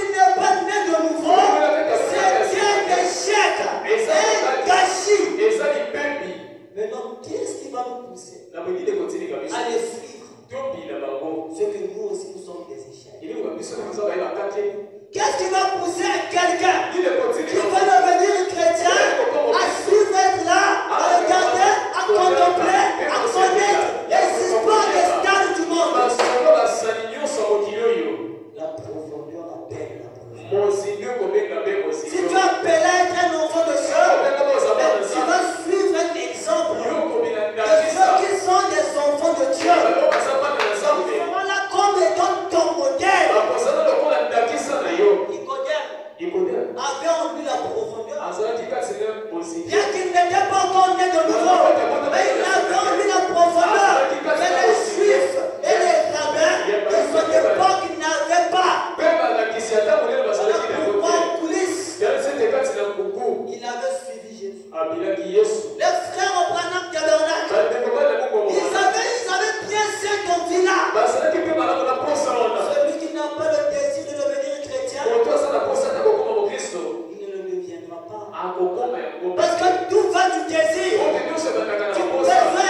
Qu'est-ce qui va pousser quelqu'un qui va devenir chrétien à suivre, être là, à regarder, à contempler, à connaître les histoires des stars du monde? La profondeur appelle la profondeur. Si tu appelles à être un enfant de Dieu, tu vas suivre un exemple de ceux qui sont des enfants de Dieu. Ils seront là comme étant ton modèle. Nicodème avait en lui la profondeur. Bien qu'il n'était pas encore né de nouveau, mais il avait en lui la profondeur que les Juifs et les rabbins de son époque n'avaient pas. Pourquoi en coulisses, il avait suivi Jésus. Les frères au Branham Tabernacle, ils avaient bien cette envie-là. Celui qui n'a pas le désir de devenir chrétien, il ne le deviendra pas. Parce que tout va du désir. Tu peux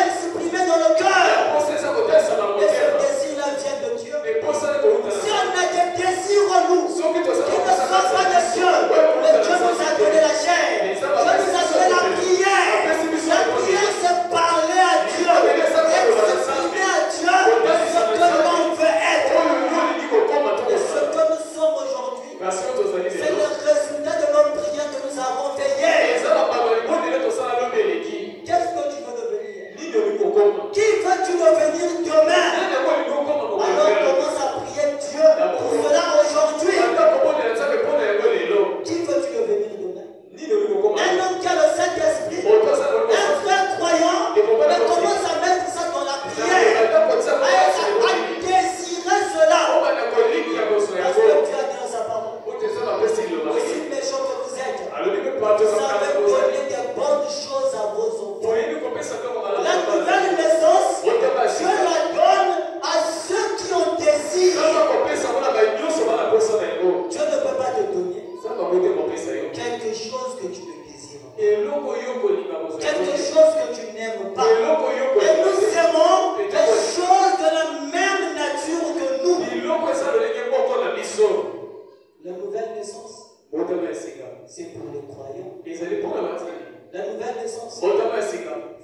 exprimer dans le cœur. Et ce désir-là vient de Dieu. Si on a des désirs en nous qui ne sont pas de Dieu, mais Dieu nous a donné la chair. Dieu nous a donné la prière. La prière, c'est parler à Dieu. Exprimer à Dieu ce que l'on veut être. Et ce que nous sommes aujourd'hui, c'est le résultat de nos prières que nous avons veillées. Qu'est-ce que tu veux devenir? Qui veux-tu devenir demain? Alors commence à prier Dieu pour cela aujourd'hui. Qui veux-tu devenir demain? Un homme qui a le Saint-Esprit, un frère croyant, mais commence à mettre ça dans la prière, à désirer cela. Parce que Dieu a dit dans sa parole, aussi méchant que vous êtes, vous avez donné des bonnes choses à vos enfants. La nouvelle naissance, Dieu la donne à ceux qui ont désir. Dieu ne peut pas te donner quelque chose que tu ne désires pas, quelque chose que tu n'aimes pas. Et nous aimons des choses de la même nature que nous. La nouvelle naissance, c'est pour les croyants. La nouvelle naissance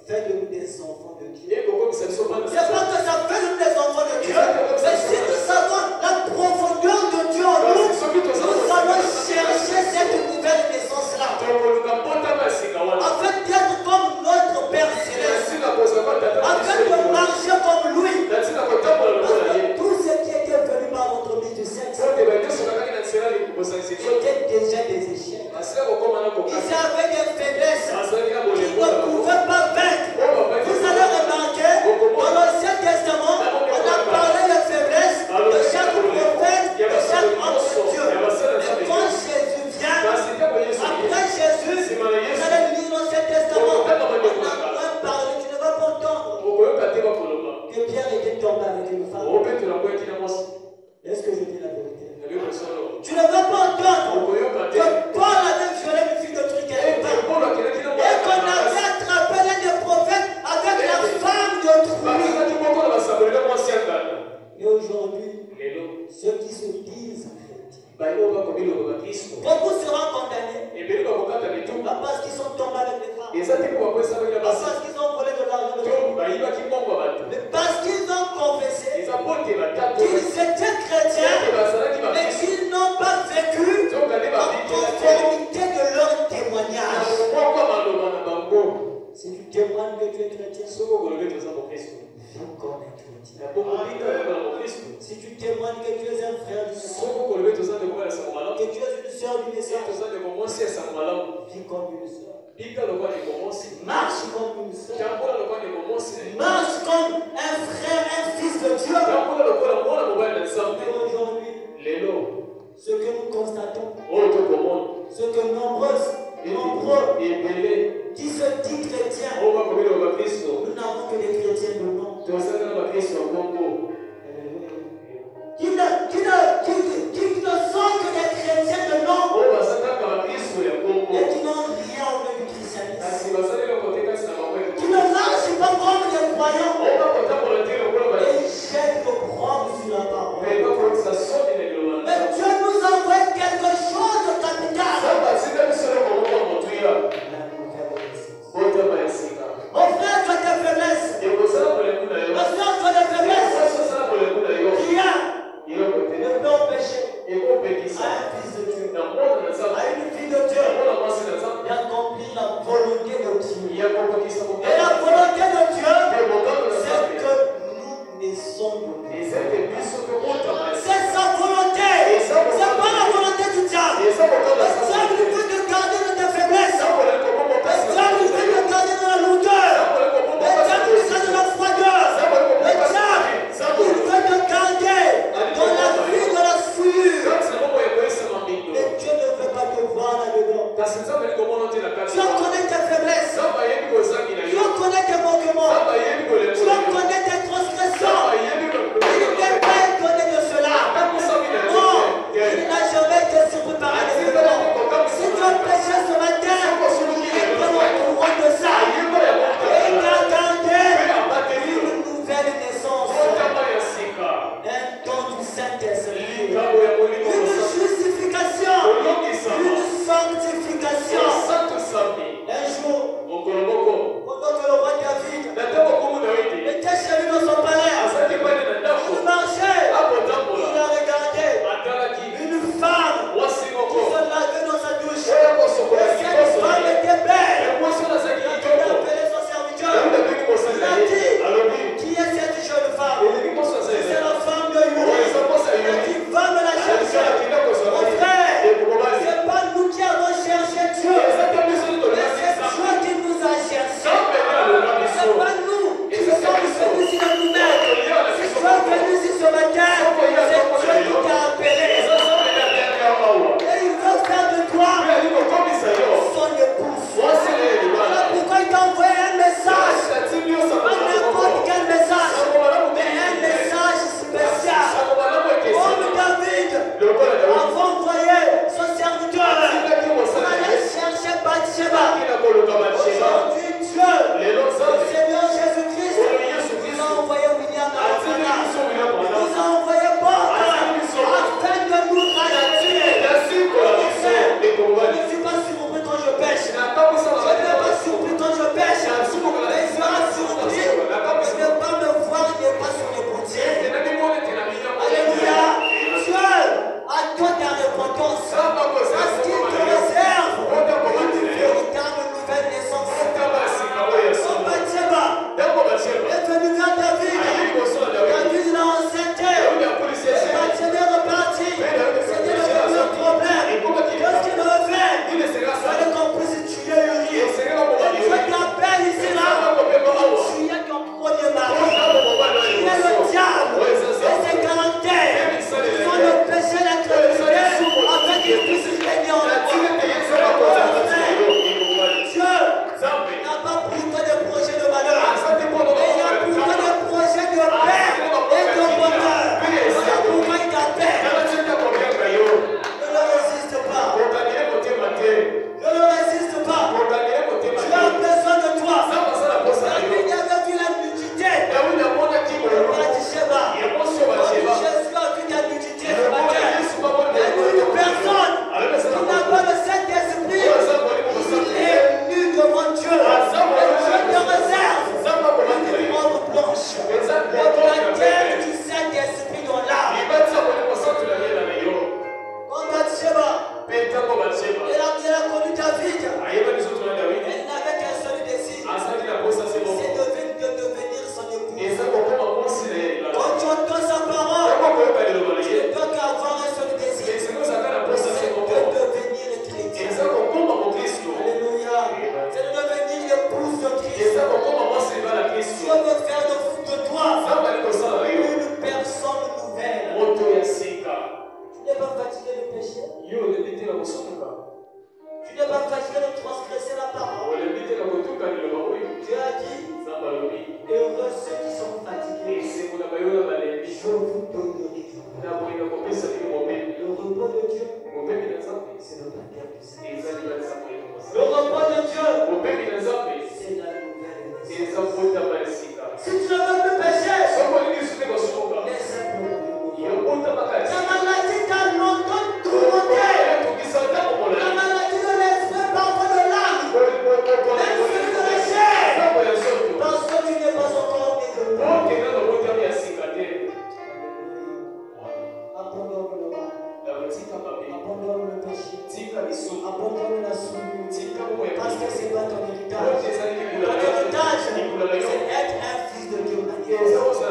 fait de nous des enfants de Dieu. C'est pas que ça fait de nous des enfants de Dieu, mais si nous savons la profondeur de Dieu en nous, nous allons chercher cette nouvelle naissance-là. Afin d'être comme notre Père Céleste, afin de marcher comme lui. Parce que tout ce qui était venu par l'entremise du sexe était déjà des échecs. Ils avaient des faiblesses qu'ils ne pouvaient pas vaincre. Vous allez remarquer, dans l'Ancien Testament, on a parlé des faiblesses de chaque prophète, de chaque homme de Dieu. Et quand Jésus vient, après Jésus, vous allez lire l'Ancien Testament, on a moins parlé, tu ne vas pas entendre que Pierre était tombé avec une femme. Est-ce que je dis la vérité? Tu ne vas pas entendre que Paul avait violé une fille de Trichet et qu'on avait attrapé l'un des prophètes avec la femme d'autrui. Et aujourd'hui, ceux qui se disent chrétiens, beaucoup seront condamnés, pas parce qu'ils sont tombés avec les femmes, pas parce qu'ils ont volé de l'argent de Dieu, mais parce qu'ils ont confessé qu'ils étaient chrétiens, mais qu'ils n'ont pas vécu en conformité de leur témoignage. Si tu témoignes que tu es chrétien, vis comme un chrétien. Si tu témoignes que tu es un frère du Seigneur, que tu es une sœur du message, vis comme une sœur. Marche comme une sœur. Marche comme un frère, un fils de Dieu. Et aujourd'hui, ce que nous constatons, ce que nombreux qui se disent chrétiens, nous n'avons que des chrétiens de nom. Qui ne sont que des chrétiens de nom et qui n'ont rien au même du christianisme. Qui ne marchent pas comme des croyants et jettent le propre sur la parole. Mais Dieu nous envoie force. Parce qu'il te réserve une véritable nouvelle naissance. Son Bathsheba est venu vers David. David l'a enceinté. Bathsheba est reparti. C'était le même problème. Qu'est-ce qu'il devait faire? Il fallait qu'on puisse tuer Uri. Et Dieu t'appelle ici là. Tu es ton premier mari. Il est le diable. Et ses caractères sont le péché d'incrédulité afin qu'il puisse régner en toi. Dieu n'a pas pour toi des projets de malheur. Mais il a pour toi des projets de paix et de bonheur. Voilà pourquoi il t'appelle. Ne le résiste pas. Ne le résiste pas. Tu as besoin de toi. David avait vu la nudité. Bathsheba. Jésus a vu la nudité ce matin. Il n'y a une personne qui n'a pas le Saint-Esprit. Il est nu devant Dieu. Et Dieu te réserve une robe blanche. La terre du Saint-Esprit dans l'âme. Comme Bathsheba. Elle a connu David. Elle n'avait qu'un seul désir. C'est de devenir son époux. Quand tu entends sa parole, tu ne peux qu'avoir un seul désir. C'est de devenir chrétien. Alléluia. C'est de devenir l'épouse de Christ. Dieu veut faire de toi une personne nouvelle. Tu n'es pas fatigué de pécher. Tu n'es pas fatigué de transgresser la parole. Dieu a dit, heureux ceux qui sont fatigués. Je vous donnerai du repos. Le repos de Dieu, c'est le baptême du Saint-Esprit. Le repos de Dieu, c'est la nouvelle naissance. Si tu ne veux plus pécher, laisse simplement ta maladie t'a longtemps tourmenté. La maladie de l'esprit parfois de l'âme. Même celui de la chair. Parce que tu n'es pas encore né de nouveau. Abandonne le mal. Abandonne le péché. Abandonne la souillure. Parce que ce n'est pas ton héritage. Ton héritage, c'est être un fils de Dieu. Ton héritage,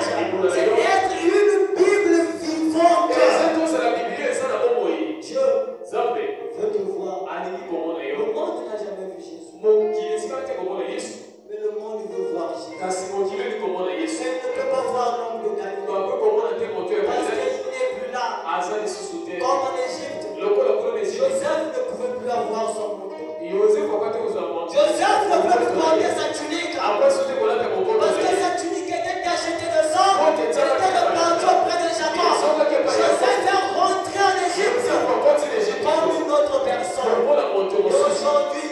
c'est être une Bible vivante. Dieu veut te voir. Le monde n'a jamais vu Jésus. Mais le monde veut voir Jésus. Elle ne peut pas voir l'homme de Galilée. Parce qu'il n'est plus là. Comme en Égypte. Joseph ne pouvait plus avoir son manteau. Joseph ne pouvait plus porter sa tunique. Parce que sa tunique était cachetée de sang. C'était le manteau auprès de Jacob. Joseph est rentré en Égypte comme une autre personne. Et aujourd'hui,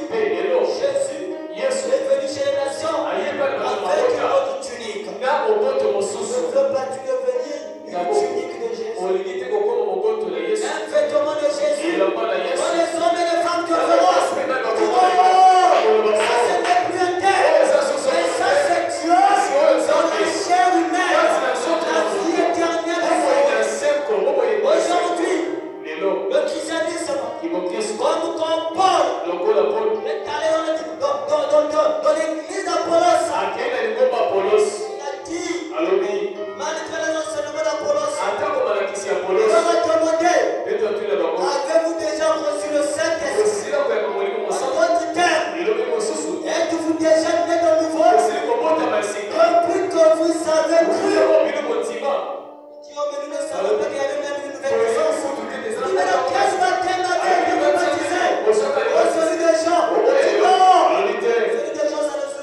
Jésus est venu chez les nations avec une autre tunique. Ne veux pas-tu devenir une tunique de Jésus? Un vêtement de Jésus. Quand les hommes et les femmes te verront, ça ce n'est plus un terre, mais ça c'est Dieu dans la chair humaine, la vie éternelle du Seigneur. Aujourd'hui, le christianisme, comme Paul est allé dans l'église d'Apollos, il a dit, malgré les enseignements d'Apollos, il leur a demandé, avez-vous déjà reçu le Saint-Esprit? En d'autres termes, êtes-vous déjà né de nouveau? Depuis que vous avez cru. Dit, oh, mais nous ne savons pas qu'il y avait même une nouvelle naissance. Il dit, mais dans quel baptême avez-vous baptisé? Oh, celui des gens. Il dit, non. Celui des gens, ça ne se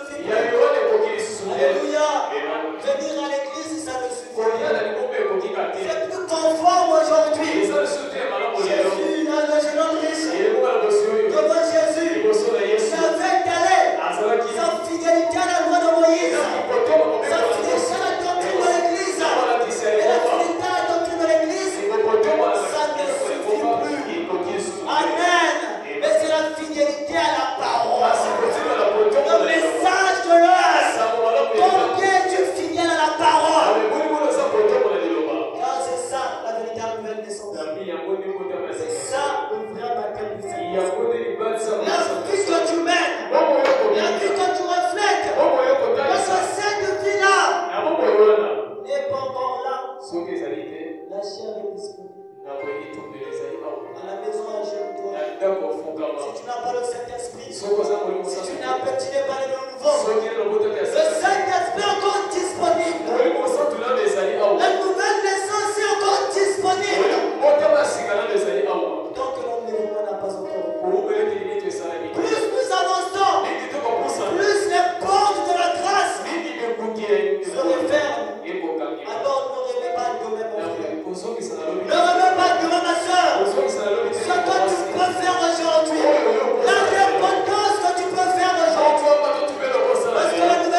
C'est ça le vrai baptême du Saint-Esprit. La vie que tu mènes, la vie que tu reflètes, notre cette vie-là n'est pas encore là. La chair est disponible. À la maison, à genoux-toi. Si tu n'as pas le Saint-Esprit, si tu n'es pas né de nouveau, le Saint-Esprit est encore disponible. La nouvelle naissance est encore disponible. Tant que l'enlèvement n'a pas encore eu. Plus nous avançons, plus les portes de la grâce se referment. Alors ne remets pas demain, mon frère. Ne remets pas demain, ma soeur. Ce que tu peux faire aujourd'hui, la repentance que tu peux faire aujourd'hui. Parce que la nouvelle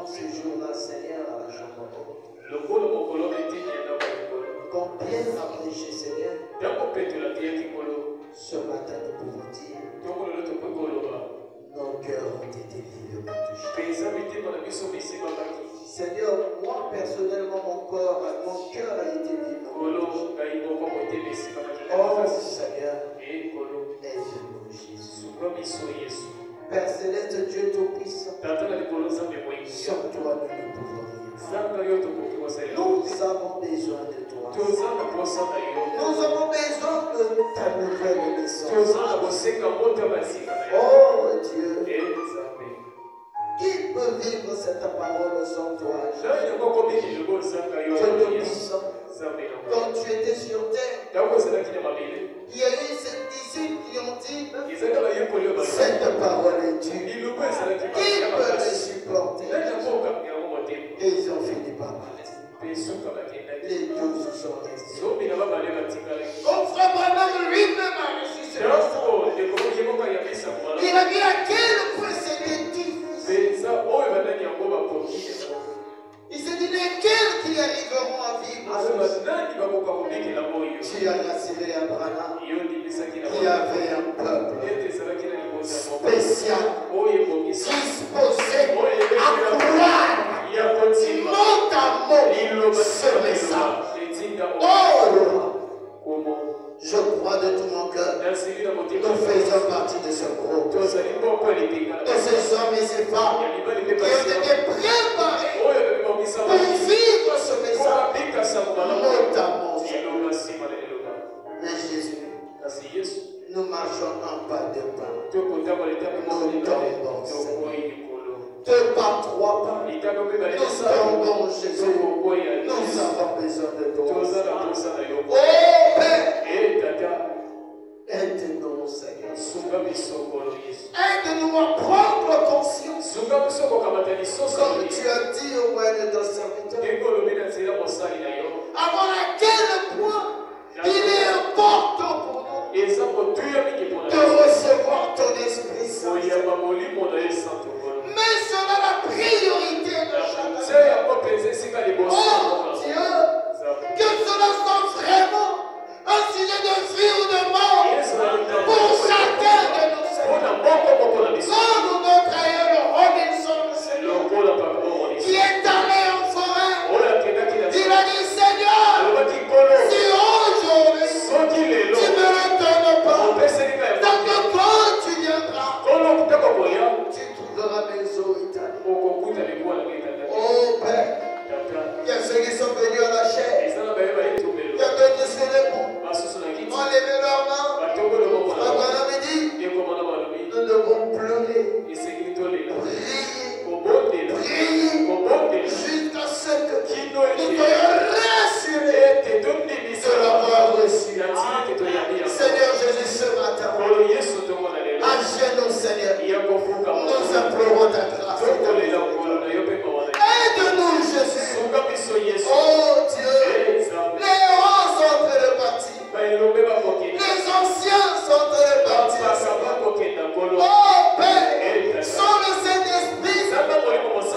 pendant ce jour-là, Seigneur, à la chambre haute, qu'on bien apprécié, Seigneur, ce matin nous pouvons dire, nos cœurs ont été vivement touchés. Seigneur, moi personnellement, mon cœur a été vivement touché. Oh Seigneur, aide-nous Jésus. Père Céleste, Dieu Tout-Puissant, sans toi nous ne pouvons rien. Nous avons besoin de toi. Nous avons besoin de ta nouvelle naissance. Oh Dieu, qui peut vivre cette parole sans toi? Dieu Tout-Puissant, quand tu étais sur terre, il y a eu ces disciples qui ont dit, cette parole est dure. Qui peut le supporter? Et ils ont fini par partir. Les 12 sont restés. Comme Frère Branham lui-même a reçu ce message. Il a dit à quel point c'était difficile. Il s'est dit lesquels qui arriveront à vivre. Tu as rassuré Abraham qui avait un peuple spécial, disposé à croire notamment ce message. Oh, je crois de tout mon cœur, nous faisons partie de ce groupe, de ces hommes et ces femmes qui ont été préparés pour vivre ce message, notamment. Mais Jésus, nous marchons un pas de pas. Nous tombons, deux pas, trois pas. Nous tombons, Jésus. Nous avons besoin de toi. Oh Père, aide-nous, Seigneur. Aide-nous à prendre conscience. Comme tu as dit au moyen de ton serviteur, avant à quel point il est important pour nous de recevoir ton Esprit Saint. Mais cela la priorité de chacun. Oh Dieu, que cela soit vraiment un sujet de vie ou de mort pour chacun de nous. Comme notre aïeul Robinson, qui est allé en forêt, il a dit Seigneur, si aujourd'hui tu ne me le donnes pas, tant que quand tu viendras, tu trouveras mes eaux italiennes. Oh Père, il y a ceux qui sont venus à la chair, il y a d'autres sur les bouts, ont levé leurs mains. Frère me dit, nous devons pleurer, prier, jusqu'à ce que nous soyons rassurés de l'avoir reçu. Seigneur Jésus, ce matin, à genoux, Seigneur, nous implorons ta grâce. Aide-nous, Jésus. Oh Dieu, les héros sont en train de partir. Les anciens sont en train de partir. Oh Père, sans le Saint-Esprit,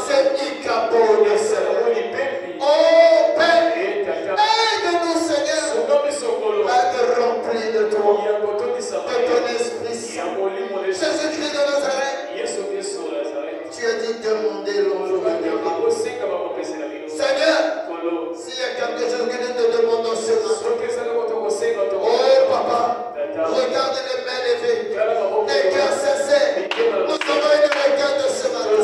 c'est Icabod, Seigneur. Oh Père, aide-nous, Seigneur, à te remplir de toi, de ton Esprit Saint. Jésus-Christ de Nazareth, tu as dit demander l'envoi de Dieu. Seigneur, s'il y a quelque chose que nous te demandons ce matin, oh Papa, regarde les mains levées, les cœurs cessés. Nous avons une requête ce matin.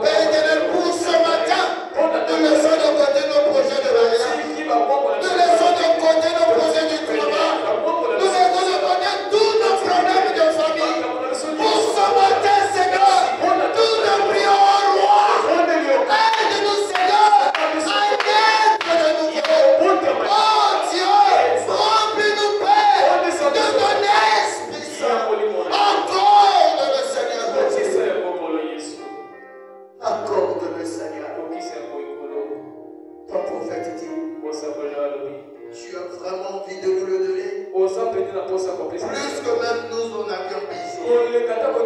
Père éternel, pour ce matin, nous laissons de côté nos projets de mariage. Nous laissons de côté nos projets du travail. Nous laissons de côté tous nos problèmes de famille. Pour ce matin, Seigneur, nous te prions au roi. Aide-nous, Seigneur, à naître de nouveau. Oh Dieu, remplis-nous, Père, de ton Esprit Saint. Accorde le Seigneur. Accorde le Seigneur. Ton prophète dit, tu as vraiment envie de nous le donner. Plus que même nous en avions besoin.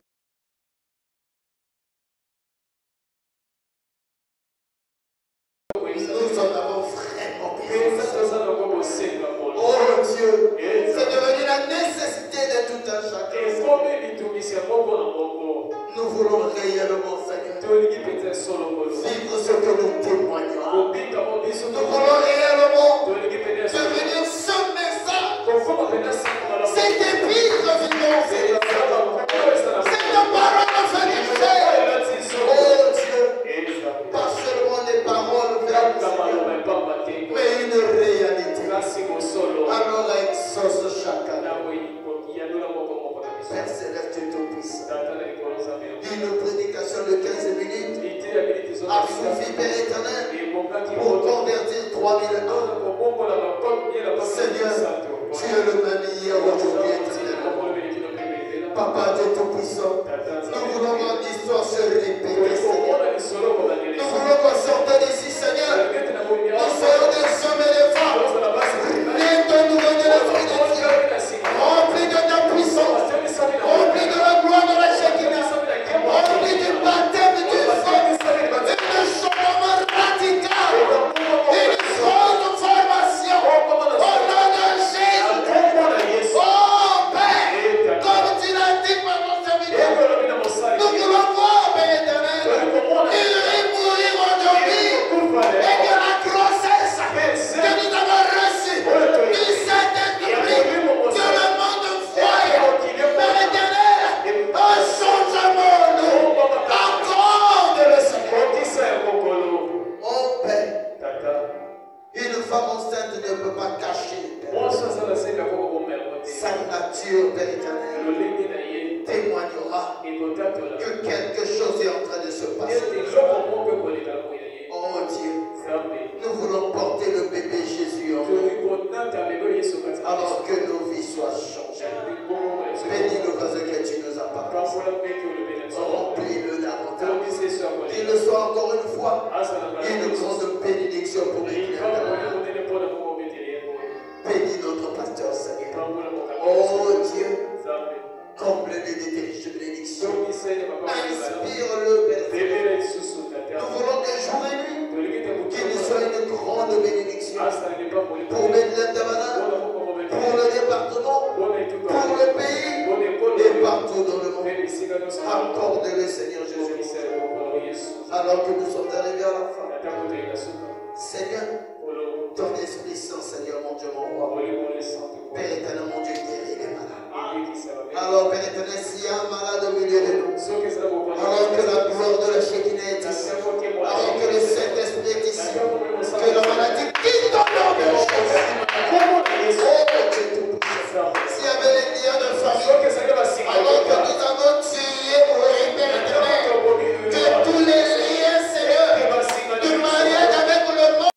puissant. Une prédication de 15 minutes a suffi, Père éternel, pour convertir 3000 âmes. Seigneur, tu es le même hier, aujourd'hui, éternellement. Papa Dieu Tout-Puissant, nous voulons voir l'histoire se répéter, Seigneur. Nous voulons qu'on sorte d'ici, Seigneur. Nous soyons des hommes et des femmes. Lève-nous de l'esprit de Dieu. Remplis de ta puissance. Remplis de la gloire de la Shekinah. Remplis du baptême du feu. Et de changement radical. Et de transformation. Au nom de Jésus. Oh Père, comme tu l'as dit par ton serviteur, nous voulons voir, Père éternel, il mourir aujourd'hui. Et que la grossesse que nous avons reçue du Saint-Esprit, que le monde voie, Père éternel, un changement encore de le Seigneur. Oh Père, une femme enceinte ne peut pas cacher, Père, sa nature, Père éternel, témoignera que quelque chose est en train de se passer. Oh Dieu, nous voulons porter le bébé Jésus en nous, alors que nos vies soient changées. Bénis-le parce que tu nous as parlé. Remplis-le davantage. Qu'il le soit encore une fois une grande bénédiction pour les clients. Bénis notre pasteur, Seigneur. Oh Dieu, comble-le de tes riches bénédictions. Inspire-le, Père. Nous voulons que jour et nuit, qu'il soit une grande bénédiction pour Medlin-Tabana, pour le département, pour le pays et partout dans le monde. Accorde-le, Seigneur Jésus. Alors que nous sommes arrivés à la fin, Seigneur, ton Esprit Saint, Seigneur, mon Dieu, mon roi, Père éternel, mon Dieu, guéris les malades. Alors, Père éternel, s'il y a un malade au milieu de nous, alors que la gloire